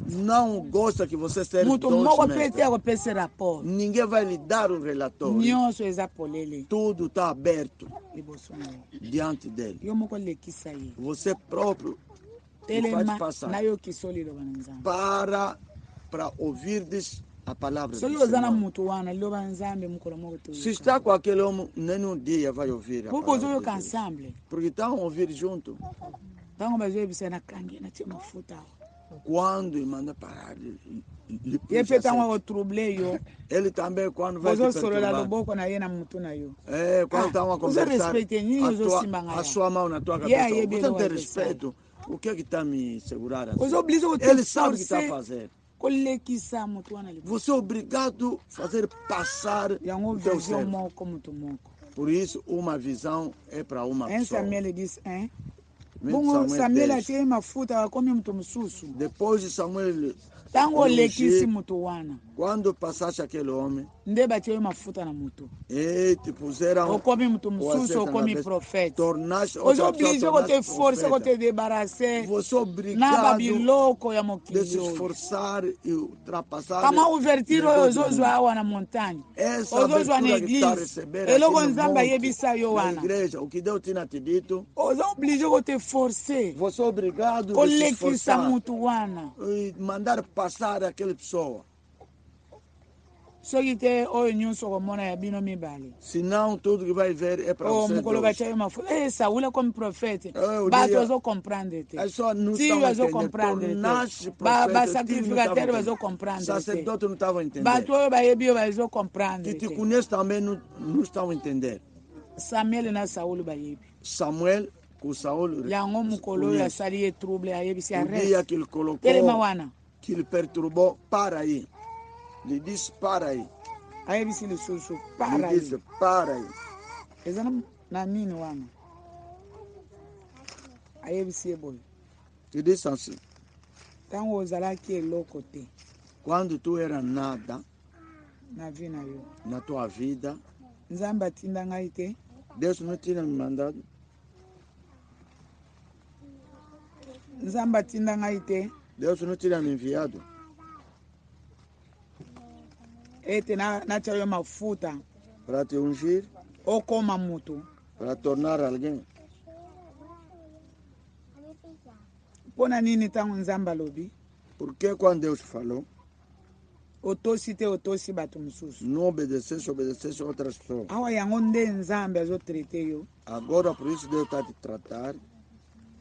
Não gosta que você serve ninguém vai lhe dar o relatório. Tudo está aberto diante dele. Você próprio pode passar para ouvir a palavra do Senhor. Se está com aquele homem, nem um dia vai ouvir a palavra de Deus. Porque estão a ouvir junto. Quando ele manda parar, ele também quando vai te perturbar. Quando estão a conversar, a sua mão na tua cabeça. Você não tem respeito. O que é que está me segurando assim? Ele sabe o que está a fazer. Você é obrigado a fazer passar o teu ser. Por isso, uma visão é para uma pessoa. Depois de Samuel quando passaste aquele homem, e te puseram o profeta. Tornaste outra pessoa profeta. Você é obrigado de se esforçar e ultrapassar essa abertura que está recebendo aqui no monte, na igreja. O que Deus tinha te dito, você é obrigado de se esforçar e mandar passar aquela pessoa. Senão tudo que vai ver é para você. Saúl como profeta. Sacerdote não estava entendendo. Que te conhece também não estão entendendo. Samuel com Saúl. O dia que ele colocou, que ele perturbou, para aí. Ele disse, para aí. Ele disse, para aí. Ele disse assim. Quando tu era nada na tua vida, Deus não tinha me mandado. Deus não tinha me enviado. ete nacha yo mafuta para te ungir, okoma mutu para tornar alguém. Pona nini tangu nzamba lobi? Porque quando Deus falou, otosi te otosi bato mususu. Não obedecesse outras pessoas. Awa yango nde nzambe azo traiter yo. Agora por isso Deus está te tratar.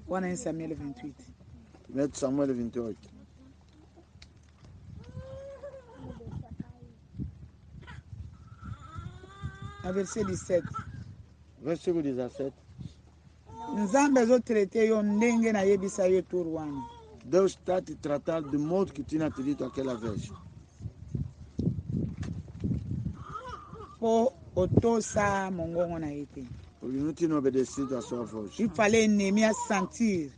Wana em Samuel 28. 1 Samuel 28. A verset 17. Versículo 17. Nzambe azo traiter yo ndenge na yebisa yo tour wana. Deus está te tratando do modo que tinha te dito aquela vez. Po otosa mongongo na ete. Porque não tinha obedecido a sua voz. Il fallait Néhémie sentir.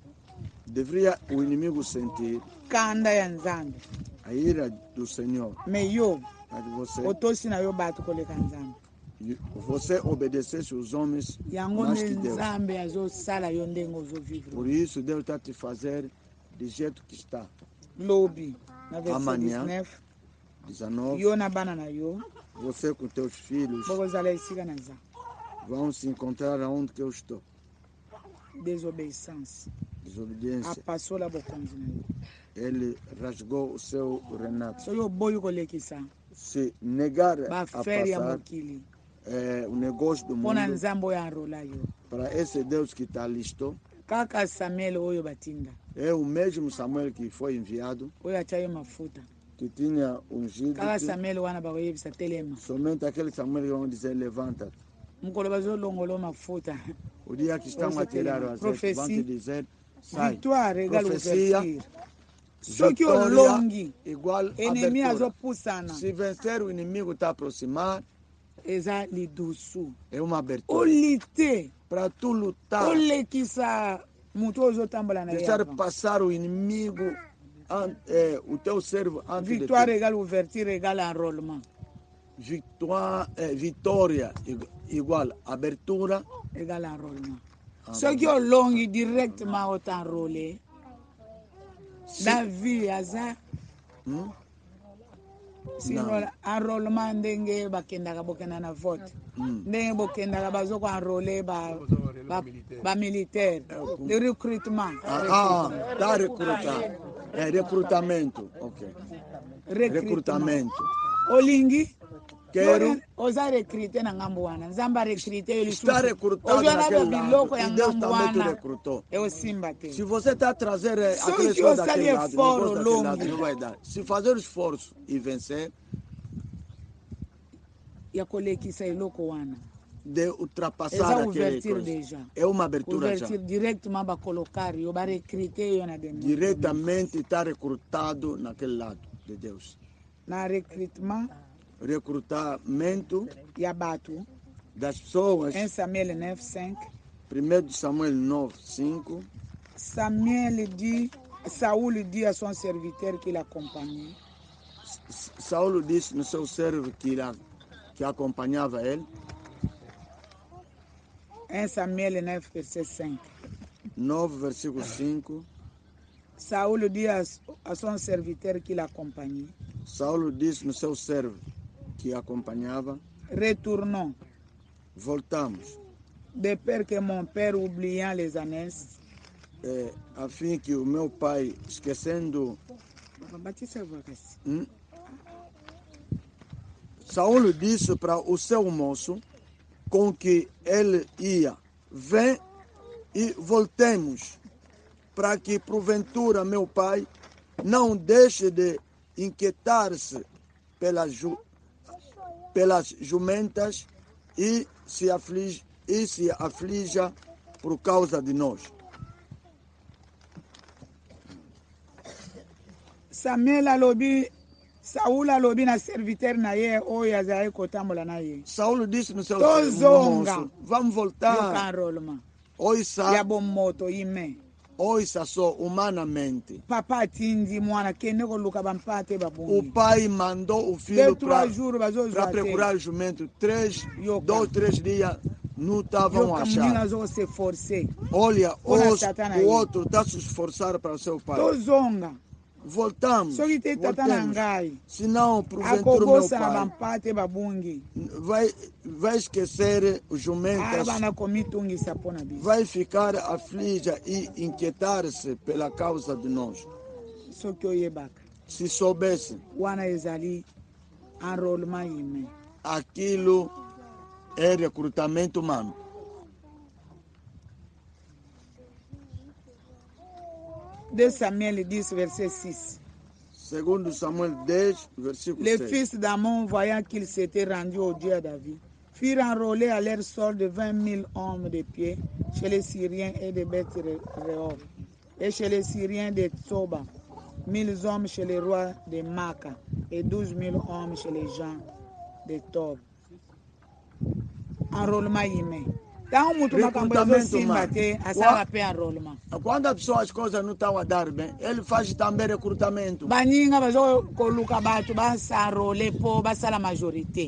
Deveria o inimigo sentir Kanda ya nzambe. a ira do Senhor. Me yo. A de você. Otosi na yo bato koleka nzambe. Você obedecesse os homens mais que Deus. Nzambe azo sala yo ndenge ozo vivre. Por isso Deus está te fazer do jeito que está. Lobi na verset Amanhã, 19. Yo na bana na yo. Você com teus filhos vão se encontrar aonde que eu estou. Desobediência. Desobediência. Ele Ele rasgou o seu renato. Se negar a passar o negócio do mundo para esse Deus que está listo. É o mesmo Samuel que foi enviado, que tinha ungido. Somente aquele Samuel que vão dizer levanta. O dia que estão a tirar o azeite, vão te dizer sai. Profecia, vitória igual abertura. Se vencer o inimigo está a aproximar, é uma abertura. Para tu lutar, deixar passar o inimigo, o teu servo antes de ti. Vitória égale ouverture égale enrôlement. Vitória igual abertura égale enrôlement. Ceux qui ont long directement au enrôlé, David aza sino enrôlement ndenge bakendaka bokenda na vote ndenge bokendaka bazoko enrôler ba militaire le recrutement da recrutamento. Ok. Recrutamento. Olingi quero oza recruter na ngambo wana nzamba recruter ele está recrutado naquele lado e Deus também te recrutou. É o simba te. Se você está a trazer aqueles coisas daquele lado, não vai dar. Se fazer esforço e vencer, de ultrapassar aquele coisa. É uma abertura já. Diretamente está recrutado naquele lado de Deus. Na recrutamento das pessoas. Em Samuel 9:5. 1 Samuel 9:5. Saúl dit à son serviteur qui l'accompagnait. Saúl disse no seu servo que acompanhava ele. Em Samuel 9, verset 5. 9, versículo 5. Saúl dit à son serviteur qui l'accompagnait. Saúl disse no seu servo que acompanhava. Retournons. Voltamos. De peur que mon père oubliant les années. A fim que o meu pai, esquecendo. Saúl disse para o seu moço com que ele ia: vem e voltemos, para que porventura meu pai não deixe de inquietar-se pelas jumentas e se aflija por causa de nós. Samuel alobi Saúl alobi na serviteur na ye oyo azali kotambola na ye. Saúl disse no seu moço: vamos voltar. Oisa ya bomoto ime. Oisa só humanamente. Papa atindi mwana kende koluka bampate babungi. O pai mandou o filho para procurar o jumento. 2, 3 dias não estavam a achar. Olha, o outro está se esforçando para o seu pai. Voltamos. Senão, porventura, meu pai vai esquecer os jumentas, vai ficar aflija e inquietar-se pela causa de nós. Se soubesse, aquilo é recrutamento humano. De Samuel 10, verset 6. Segundo Samuel 10, versículo 6. Les fils d'Amon, voyant qu'ils s'étaient rendus au Dieu à David, firent enrôler à leur sort de 20 000 hommes de pied chez les Syriens et de Beth-Rehob, et chez les Syriens de Tsoba, 1000 hommes chez les rois de Maca, et 12 000 hommes chez les gens de Tob. Enrôlement humain. Quando a pessoa as coisas não estão a dar bem, ele faz também recrutamento.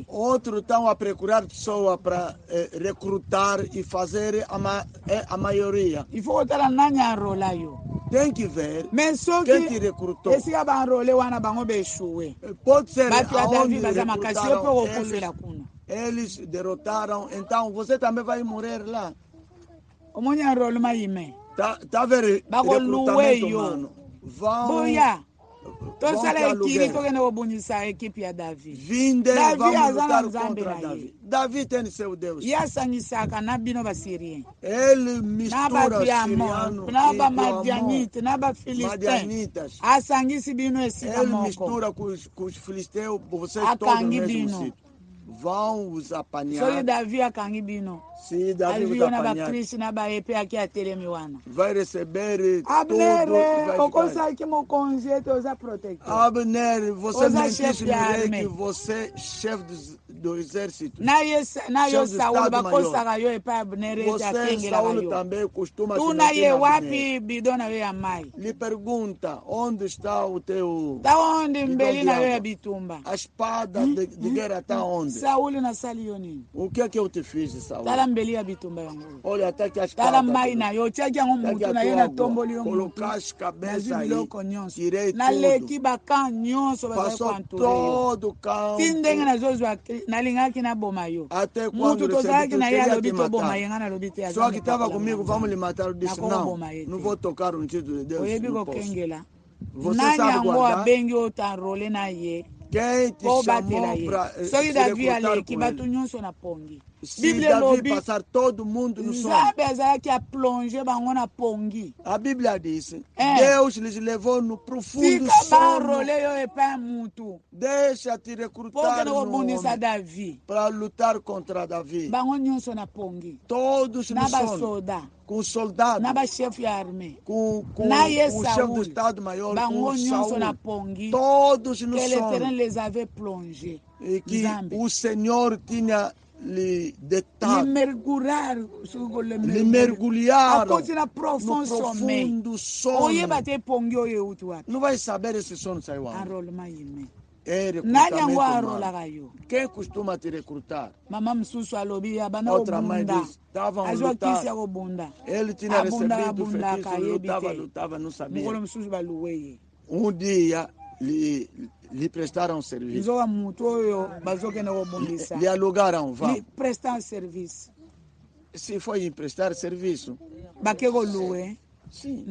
Outros estão a procurar pessoas para recrutar e fazer a maioria. Tem que ver quem te recrutou. Pode ser aonde recrutaram eles derrotaram, então você também vai morrer lá. Tá vendo? Recrutamento humano. Vão Vinde, vamos lutar contra Davi. Davi tem seu Deus. Ele mistura siriano madianitas. Ele mistura com os filisteus, vocês todos no mesmo sítio. Vão os apanhar. Se Davi os apanhar, vai receber tudo. Abner, você não disse que você é chefe do exército. Você, Saul, também costuma se meter na Abner. Lhe pergunta, onde está o teu a espada de guerra está onde? O que é que eu te fiz, Saul? Olha, até que a espada colocaste cabeça aí, tirei tudo, passou todo o campo. Até quando recebi que eu queria te matar. Só que estava comigo, vamos lhe matar. Eu disse, não vou tocar no título de Deus. Não posso. Você sabe guardar? Quem te chamou para se recrutar com ele? Se Davi passar todo mundo no sono. A Bíblia diz, Deus lhes levou no profundo sono. Deixa-te recrutar no homem para lutar contra Davi. Todos no sono. Com o soldado, com o chefe do Estado-Maior, com Saul, todos no sono. E que o Senhor tinha lhe mergulharam no profundo sono. Não vai saber esse sono saiu aonde. É recrutamento humano. Quem costuma te recrutar? Outra mãe diz, estavam a lutar. Ele tinha recebido o feitiço, lutava, não sabia. Um dia lhe prestaram serviço. Lhe alugaram, vão. Se foi emprestar serviço. Sim.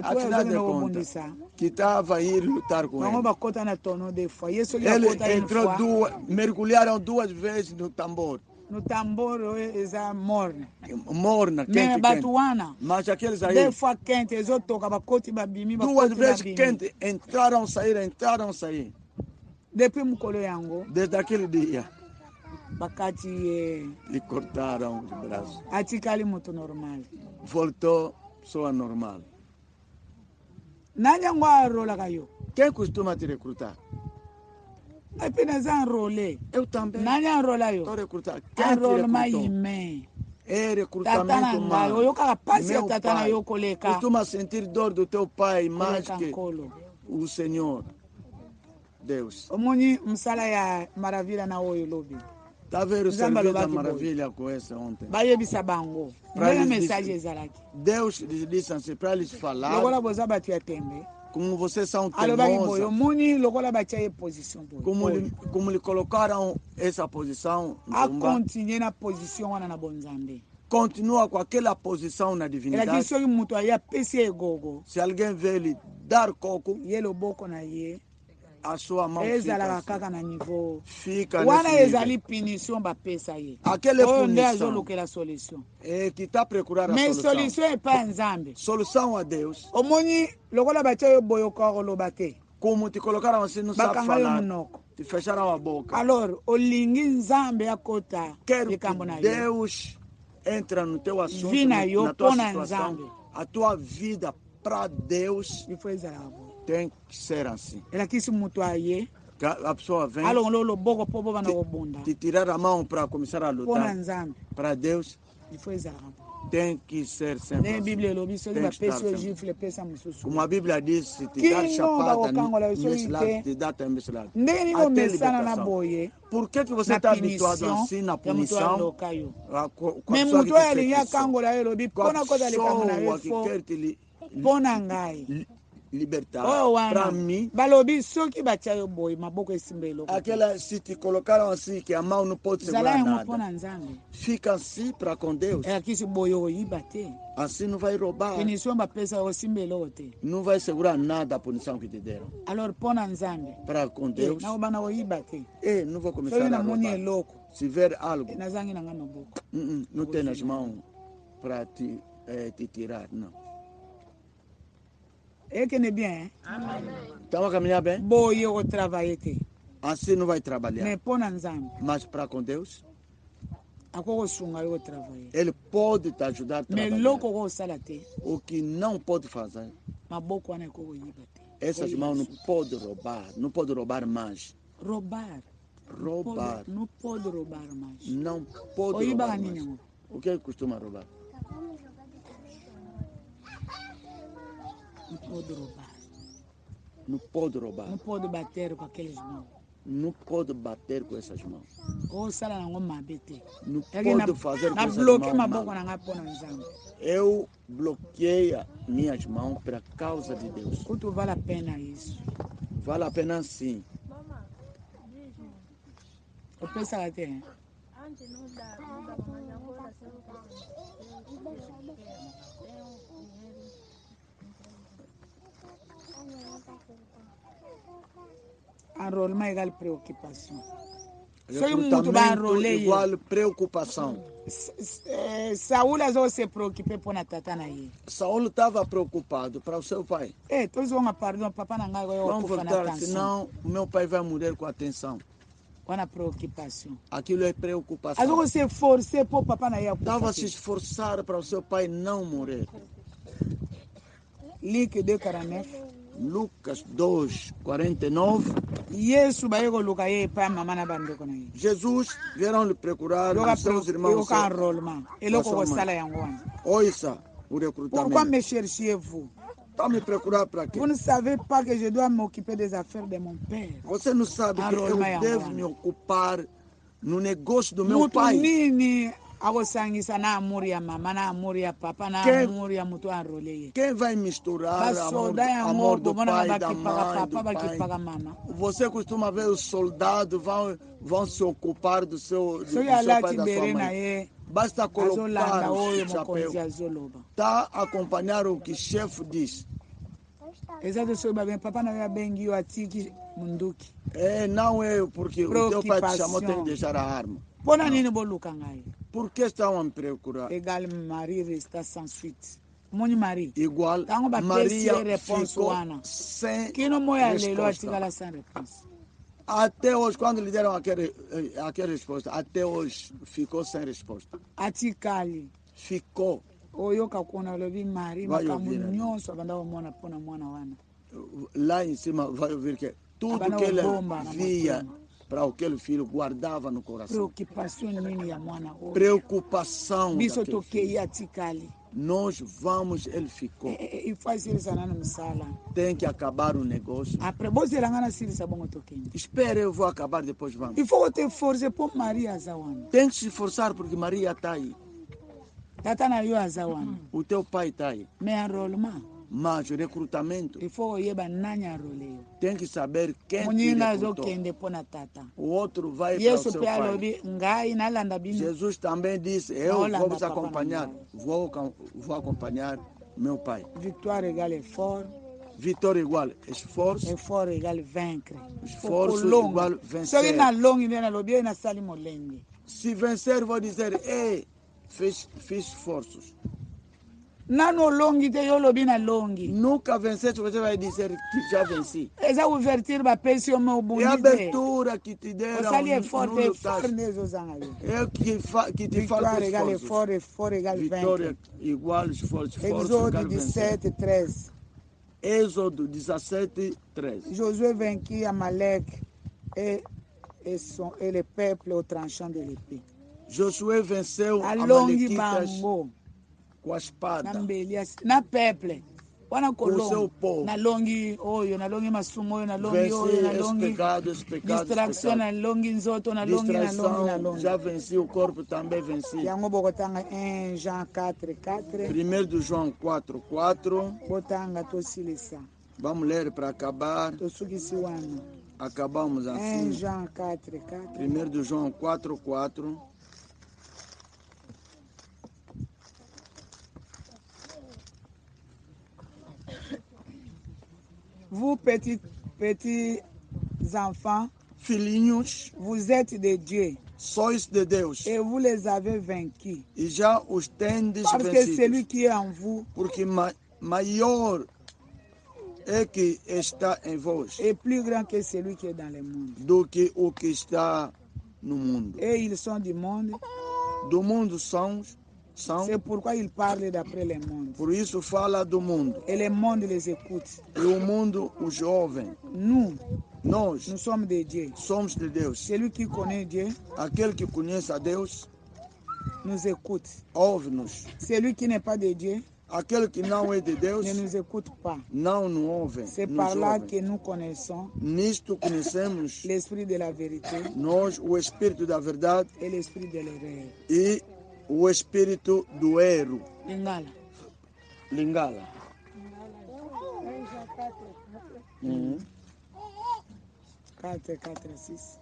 Afinal de contas, que estava a ir lutar com ele. Ele entrou mergulharam 2 vezes no tambor. No tambor é morna. Morna, quente. Mas aqueles aí. 2 vezes quente, entraram, saíram. Desde aquele dia. Lhe cortaram os braços. Voltou pessoa normal. Quem costuma te recrutar? Eu também. Estou recrutando. Quem te recrutou? É recrutamento humano. Meu pai costuma sentir dor do teu pai mais que o Senhor. Deus. Está vendo o serviço da maravilha com essa ontem? Deus lhes disse assim, para eles falar. Como vocês são alobaki boye teimosos, omoni lokola batia ye position como lhe colocaram essa posição, akontinue na position wana na bonzambe. Continua com aquela posição na divindade. elaki soki moto aye apesi ye egogo Se alguém vê ele dar coco, ye loboko na ye a sua mão ezalaka kaka na niveau fica wana nesse ezali nível. punition bapesa ye Aquela oyo nde punição azolukela solution é que está a procurar a mais solução. solution epai ya nzambe Solução a Deus. omoni lokola batia yo boye okoka koloba te Como te colocaram assim, não sabe bakanga yo falar. monoko Te fecharam a boca. alors olingi nzambe akota Quero likambo na que yo Deus entra no teu assunto, Vi na yo, na tua pô na situação. Nzambe. A tua vida para Deus ifo ezalaka boye tem que ser assim. elakisi moto aye Que a pessoa vem alongolo loboko mpo bo bana kobunda te tirar a mão para começar a mpo na lutar. nzambe Para Deus ifo ezalaka boye tem que ser sempre nde assim. biblia elobi soki Tem que estar bapesi yo sempre. gifle epesa mosusu Como a Bíblia diz, se te Que dar não chapada bakokangola yo nesse soki lado, te. te dá também nesse lado. ndenge nini Até omesana na libertação. boye Por que você na está habituado punition assim na ya moto punição? aloka yo Com a me pessoa que moto te oyo alingi fez isso? akangola yo elobi Com a mpona kota likambo na yo pessoa que fo quer te mpo na ngai libertar. oyo Para wana mim, balobi soki batia yo boye maboko esimba eloko te. aquela, se te colocaram assim, que a mão não pode zala segurar yango mpo nada, na nzambe fica assim para com Deus. elakisi boye oyiba te Assim não vai roubar, punition bapesa yo osimba eloko te não vai segurar nada a punição que te deram. alors mpo na nzambe Para com Deus, nakobana koyiba te não vou começar soki a namoni roubar. eloko Se ver algo, nazangi na ngai maboko não tem nas mãos para te tirar, não. ekende bien Estamos a caminhar bem? boye kotravaille te Assim não vai trabalhar. mais mpo na nzambe Mas para com Deus, akoki kosunga yo kotravaille Ele pode te ajudar a mais trabalhar. eloko okoki kosala te O que não pode fazer, maboko wana ekoki koyiba te essas mãos não podem roubar, não pode roubar mais. roubar Roubar, não pode roubar mais não pode oyibaka roubar nini mais. yango O que costuma roubar? não pode roubar Não pode roubar. não pode bater com aqueles mãos Não pode bater com essas mãos. osala nango mabe te Não Yaki pode fazer com na essas bloke mãos maboko mal. na ngai mpo na nzambe Eu bloqueei minhas mãos pela causa de Deus. kutu vale a pena isso Vale a pena sim. opesaka te hein? enrôlement égale préoccupation soki mutu Recrutamento baenrôle ye igual preocupação. sauli azokose préoccupe mpo na tata na ye Saul estava preocupado para o seu pai. tozonga pardon papa na ngai oyo Vamos okufa na voltar, tension senão o meu pai vai morrer com a atenção. wana préoccupation Aquilo é preocupação. azokose force mpo papa na ye Estava a akufa se te esforçar para o seu pai não morrer. Luc 2:49 Lucas 2:49. yesu baye koluka ye epai ya mama na bandeko na ye Jesus vieram lhe procurar os seus irmãos. yoka enrôlement eloko kosala yango wana Ouça o pourquoi recrutamento. me cherchiez vous Está me procurar para quê? vous ne savez pas que je dois m'occuper des affaires de mon père Você não sabe que eu Enrôlement devo yango me wana ocupar no negócio do meu mutu pai? nini akosangisa na amuri ya mama na amuri ya papa na Quem- amuri ya mutu enrôle ye Quem vai misturar basoda yango amor do bomona pai, da bakipaka mãe, papa do pai? bakipaka mama Você costuma ver os soldados vão se ocupar do seu soki pai alati e da sua bere na mãe. ye Basta colocar azolanda oyo o chapéu. mokonzi azoloba Tá a acompanhar o que o chefe diz. eza te soki babengi papa na yo abengi yo atiki munduki Não é porque o teu pai te chamou, tem que deixar a arma. mpo na nini boluka ngai Por que estão a me procurar? egal Marie resta sans suite moni Marie Igual, ntango bapesi Maria ye réponse ficou wana sem kino moyo ya lelo resposta. atikala sans réponse Até hoje, quando lhe deram aquela resposta, até hoje ficou sem resposta. atikali Ficou. oyoka kuna olobi Marie Vai makambo ouvir, né? nyonso abanda komona mpo na mwana wana Lá em cima vai ouvir que tudo Abana que ele bomba na via motema. para aquele filho guardava no coração. préoccupation nini ya mwana oyo Preocupação biso daquele filho. tokei atikali Nós vamos, ele ficou. ifo asilisa nano mosala Tem que acabar o negócio. après bozela ngai nasilisa bongo tokende Espera, eu vou acabar, depois vamos. ifo kote force mpo Marie aza wana Tem que se esforçar porque Maria está aí. tata na yo aza wana O teu pai está aí. mais enrôlement Mas o recrutamento il faut oyeba nani aroleo. tem que saber quem te Munyinga recrutou. azokende pona tata. O outro vai para o Yesu seu pe pai. alobi ngai nalanda bino. Jesus também disse, eu vou Olanda vos papa acompanhar, na vou acompanhar meu pai. Victoire égale effort. Vitória igual esforço. Effort égale vaincre. Esforço igual vencer. Soki na longi nde nalobi na sali molenge. Se vencer, vou dizer, ei, fiz esforços. Nano longi te yo lobi na longi. Nunca vencer, você vai dizer que já venci. Eza ouverture bapesi yo meu bonde. É a abertura que te deram osali effort no effort nde ezozanga yo. É que te falta Victoire égale esforços. effort, effort égale Vitória vaincre. igual esforço, esforço Exode igual vencer. 17, 13. Êxodo 17, 13. Josué vainquit Amalek et le peuple au tranchant de l'épée. Josué venceu Alongi Amalequitas bango com a espada. Na peuple. Wana Com o seu kolongo. povo. Nalongi oyo, nalongi masumo oyo, nalongi oyo, Venci esse nalongi pecado. distraction, nalongi nzoto, nalongi. Distração, já venci, o corpo também venci. Yango bokotanga 1 Jean 4, 4. 1 de João 4, 4. Botanga tosilisa. Vamos ler para acabar. Tosukisi wana. Acabamos 1 assim. Jean 4, 4. 1 de João 4, 4. Vous petits enfants, Filhinhos, vous êtes de Dieu. Sois de Deus. Et vous les avez vaincus. E já os tendes Parce que vencidos. celui qui est en vous Porque maior é que está em vós est plus grand que celui qui est dans le monde. do que o que está no mundo. Et ils sont du monde. Do mundo são. C'est pourquoi ils parlent d'après le monde. Por isso fala do mundo. Et le monde les écoute. E o mundo os ouve. Nous Nós sommes de Dieu. somos de Deus. Celui qui connaît Dieu Aquele que conhece a Deus nous écoute. ouve-nos. Celui qui n'est pas de Dieu Aquele que não é de Deus ne nous écoute pas. não nos ouve. C'est nos par là ouve. que nous connaissons Nisto conhecemos l'esprit de la vérité nós o Espírito da verdade et l'esprit de l'erreur. e o Espírito do erro. Lingala. Lingala. 4, 4, 6.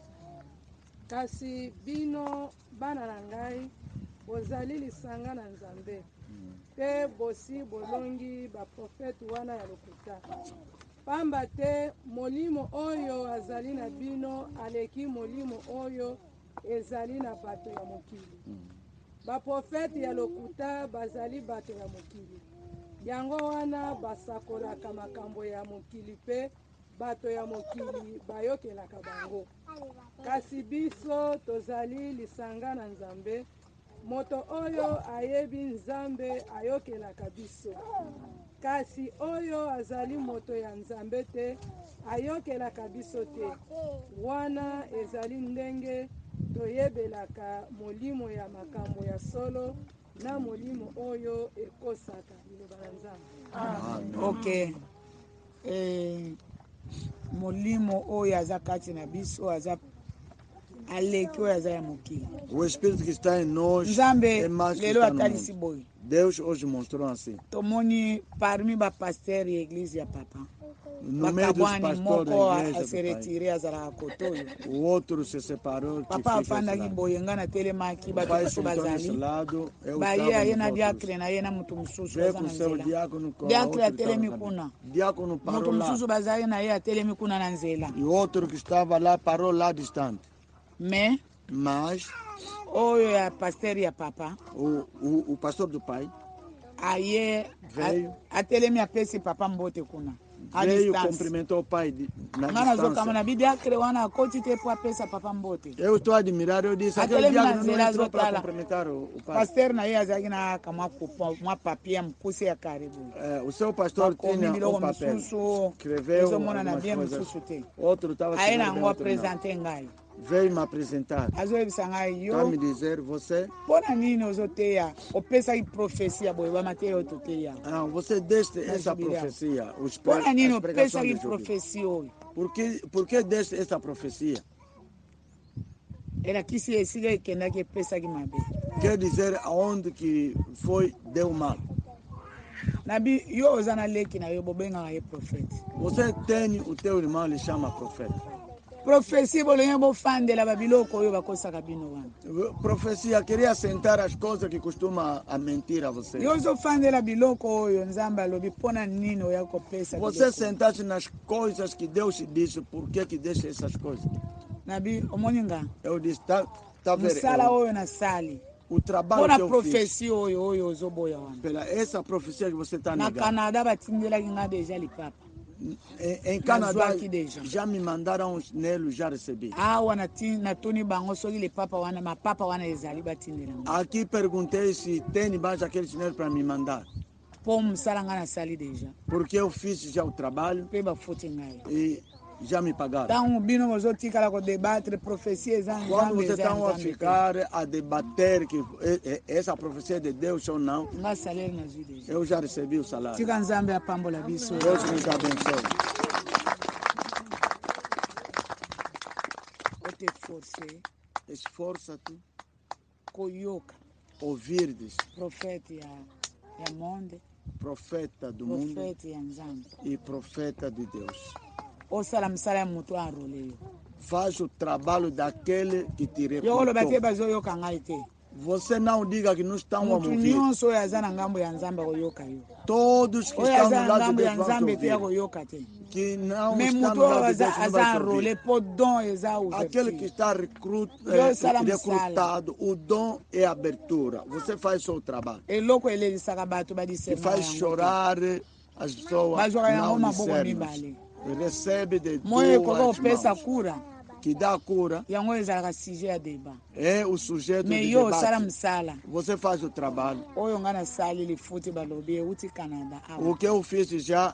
Kasi bino bana na ngai bozali lisanga na Nzambe te bosi bolongi baprofete wana ya lokuta pamba te molimo oyo azali na bino aleki molimo oyo ezali na bato ya mokili. Baprofete ya lokuta bazali bato ya mokili, yango wana basakolaka makambo ya mokili pe bato ya mokili bayokelaka bango. Kasi biso tozali lisanga na Nzambe, moto oyo ayebi Nzambe ayokelaka biso. Kasi oyo azali moto ya Nzambe te ayokelaka biso te. Wana ezali ndenge toyebelaka molimo ya makambo ya solo na molimo oyo ekosaka liloba na Nzambe. Ok. Molimo oyo aza kati na biso aza aleki oyo aza ya mokili. O Espírito que está em nós Nzambe é mais que lelo está no atalisi mundo. boye. Deus hoje mostrou assim. Tomoni parmi bapasteur ya eglise ya papa. No meio dos Bakabwani pastores moko da igreja, ase retire azalaka kotoyo. o outro se separou. Que Papa fica afandaki esse lado. boye nga natelemaki O bato pai mosusu sentou nesse bazali. lado, eu Baye estava aye nos na outros. diakre na ye na moto mosusu Veio baza com na o seu nzela. diácono com a Diakre outra atelemi estava kuna. na- Diácono Moto parou lá. mosusu bazali na ye atelemi kuna na nzela. E o outro que estava lá parou lá distante. Mais Mas oyo ya pasteur ya papa o pastor do pai aye veio, atelemi apesi papa mbote kuna a veio distance. cumprimentou o pai na Nga nazokama na distância. bidiakre wana akoti te po apesa papa mbote. Eu estou a admirar, eu disse, aquele Atelemi na diácono não nzela entrou para azotala. cumprimentar o pai. Pasteur na ye azalaki na kamwa coupon mwa papier ya mokuse ya karibu. O seu pastor Bakomi tinha biloko papel, mosusu escreveu ezomonana algumas bien coisas. mosusu te. Outro estava Aye na escrevendo bem, yango outro não. apresente ngai. Veio me apresentar. Azoyebisa ngai Está yo me dizer, você, mpona nini ozoteya opesaki profesia boye bamateya oyo toteya. você deste essa jubileu. profecia. Mpona nini As pregações opesaki de júbilo. profesia oyo. Por que deste essa profecia? Elakisi esika ekendaki epesaki mabe. Quer dizer aonde que foi, deu mal. nabi yo ozana leki na yo bobenga ye prophète. Você tem o teu irmão, ele chama profeta. Profecia bolonye bofandela babiloko oyo bakosaka bino wana. Profecia queria sentar as coisas que costuma a mentir a você. Yo ozofandela biloko oyo nzambe alobi mpona nini oya kopesa. Você sentar-se nas coisas que Deus te disse, por que deixa essas coisas? Nabi omoni nga. Eu disse, tá vendo? Musala oyo na sali. O trabalho Pona que eu profecia oyo ozoboya wana. pela essa profecia que você está Na negando. Canadá batindelaki nga deja lipapa. Em Canadá já me mandaram os nelos, já recebi. Awa natuni bango soki lipapa wana mapapa wana ezali batindela. Aqui perguntei se tem mais aquele dinheiro para me mandar. Po musala nga na sali deja. Porque eu fiz já o trabalho Pe bafuti ngai. e já me pagaram. Tango bino bozotikala ko debatre profecia eza Quando você está a ficar a debater que essa profecia é de Deus ou não, nga salaire na zwi deja. eu já recebi o salário. Tika nzambe apambola biso. Deus nos abençoe. Ote force Esforça-te, koyoka ouvirdes profeta ya monde, profeta do mundo profeta ya nzambe. e profeta de Deus. Osala msala ya mutu arole yo. Faz o trabalho daquele que te Yo oloba te recrutou. bazoyoka ngai te. Você não diga que não estão a Mutu ouvir. nyonso oyo aza na ngambo ya nzambe akoyoka yo. Todos que Oyo estão aza do na lado de ngambo ya Deus vão te nzambe te ouvir. akoyoka te. Que não Me está mutu no oyo lado de Deus não aza vai te enrole ouvir. po don eza Aquele que ouverture. está recrutado, o dom é abertura. Você faz o seu trabalho. Eloko elelisaka bato Que badisema faz chorar as pessoas bazwaka yango não maboko discernem. mibale. Recebe de Moyo ekoka duas kopesa mãos. kura Que dá a cura. yango ezalaka sujet ya deba. É o sujeito Me de yo osala debate. msala Você faz o trabalho. oyo nga nasali lifuti balobi euti Canada awa. O que eu fiz já,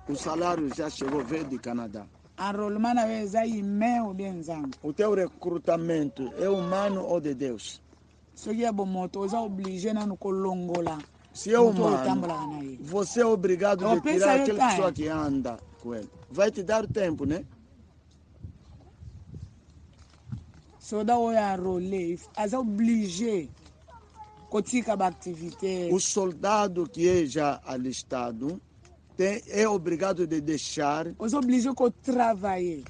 o salário já chegou, veio de Canadá. Enrolement na yo eza ime ou bien nzambe. O teu recrutamento é humano ou de Deus? Soki ya bomoto oza oblige nanu kolongola Se é moto oyo humano, otambolaka na ye. você é obrigado Eu a penso tirar aí, aquela tá? pessoa que anda com ele. Vai te dar tempo, né? Soda oyo arole aza oblige kotika baactivité. O soldado que é já alistado é obrigado de deixar, Oza oblige kotravailler.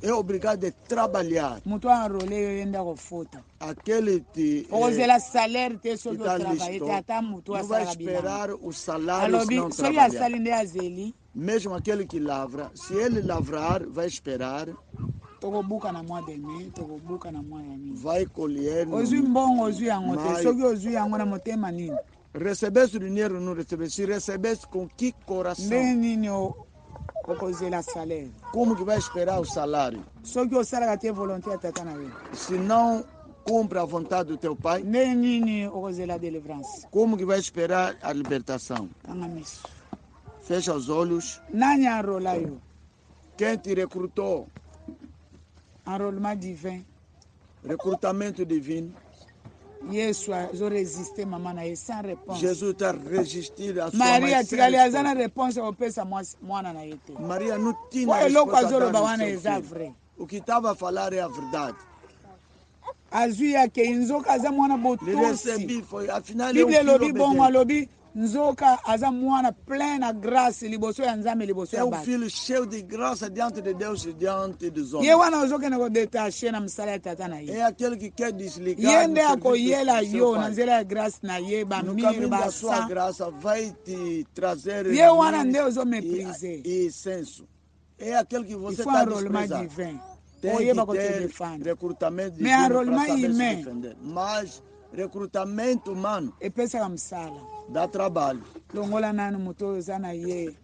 é obrigado de trabalhar. Moto arole yo yenda kofuta. Aquele que Okozela salaire te soki está otravaille te ata moto não vai asalaka bilanga. esperar o salário se Alobi não soki trabalhar. asali nde azeli Mesmo aquele que lavra, se ele lavrar, vai esperar, tokobuka na mwa deme tokobuka na mwa ya nini. vai colher. Ozwi mbongo ozwi yango te Mas- soki ozwi yango na motema nini Recebesse o dinheiro ou não recebesse? Se recebesse, com que coração? nde nini okozela salaire. Como que vai esperar o salário? Soki osalaka te volonté ya tata na yo Se não cumpre a vontade do teu pai, nde nini okozela délivrance. como que vai esperar a libertação? Tanga miso Fecha os olhos. nani arola yo Quem te recrutou? enrôlement divin. Recrutamento divino. Yesu azoresiste mama na ye sans réponse. Jesus está resistindo a sua Maria mãe. tikali aza na réponse opesa mwana na ye te. Maria não tinha Po eloko resposta a dar azoloba ao wana seu eza filho. vrai. O que estava a falar é a verdade. azwi yake nzoka aza mwana Ele botosi. recebi, foi, afinal é um Bible filho elobi bongo obediente. alobi nzoka aza mwana plein na grâce liboso ya nzambe liboso É ya um bato. filho cheio de graça diante de Deus e diante dos homens. Ye wana ozokende kodetache na mosala ya tata na ye. É aquele que quer desligar Ye no nde serviço akoyela do seu yo na pai. nzela ya grâce na ye No bamire caminho da sua basa. graça vai te trazer Ye wana nde luz ozoméprise. e senso. É aquele que Il você faut está enrôlement desprezando. divin. Tem Oyeba que ter kotodefendre. recrutamento Mais divino enrôlement para saber se humain. defender. Mas recrutamento humano Epesaka mosala. dá trabalho. Longola nanu moto oyo oza na ye.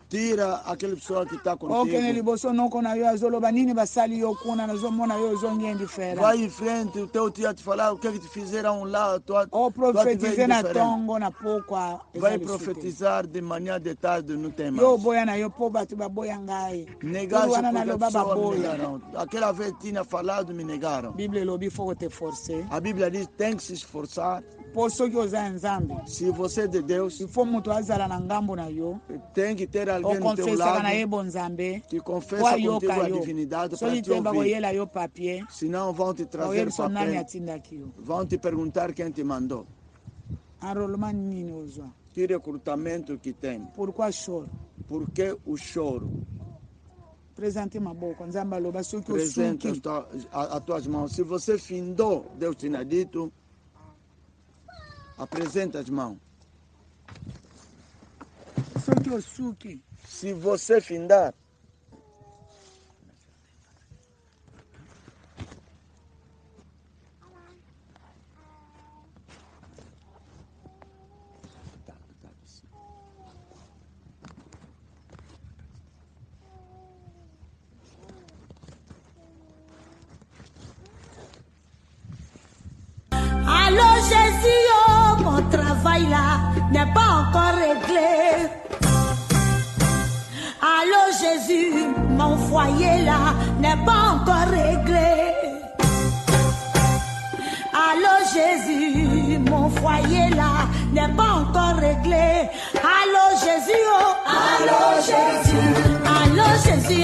Tira aquela pessoa que está okende contigo. liboso noko na yo azoloba nini basali yo kuna nazomona yo ozongi indifférent. Vai em frente, o teu tio te falar o que te fizeram lá. Oprofetize na tongo na pokwa. Vai profetizar de manhã, de tarde, não tem mais. Yo boya na yo po bato baboya ngai. Negar-se Wana porque naloba a pessoa me baboya. negaram. Aquela vez tinha falado, me negaram. Bible elobi faut te forcer. A Bíblia diz tem que se esforçar. Po soki oza ya nzambe. Se você é de Deus, Il faut moto azala na ngambo na yo. tem que ter alguém no teu Okonfesaka na lado ye bonzambe. que Po confessa contigo ayoka a yo. divindade para Soki te te ouvir. bakoyela yo papier. Senão vão te trazer Oyebiso nani papel, atindaki yo. vão te perguntar quem te mandou. Enrôlement nini ozwa. Que recrutamento que tem? Pourquoi choro? Por que o choro? Presente uma boca, Nzamba loba suki Presente osuki. as tuas mãos. Se você findou, Deus tinha dito, apresenta as mãos. Suki osuki. Se você findar, Allô Jésus, oh, mon travail là n'est pas encore réglé. Allô Jésus, mon foyer là n'est pas encore réglé. Allô Jésus, mon foyer là n'est pas encore réglé. Allô Jésus, oh, allô Jésus, allô Jésus.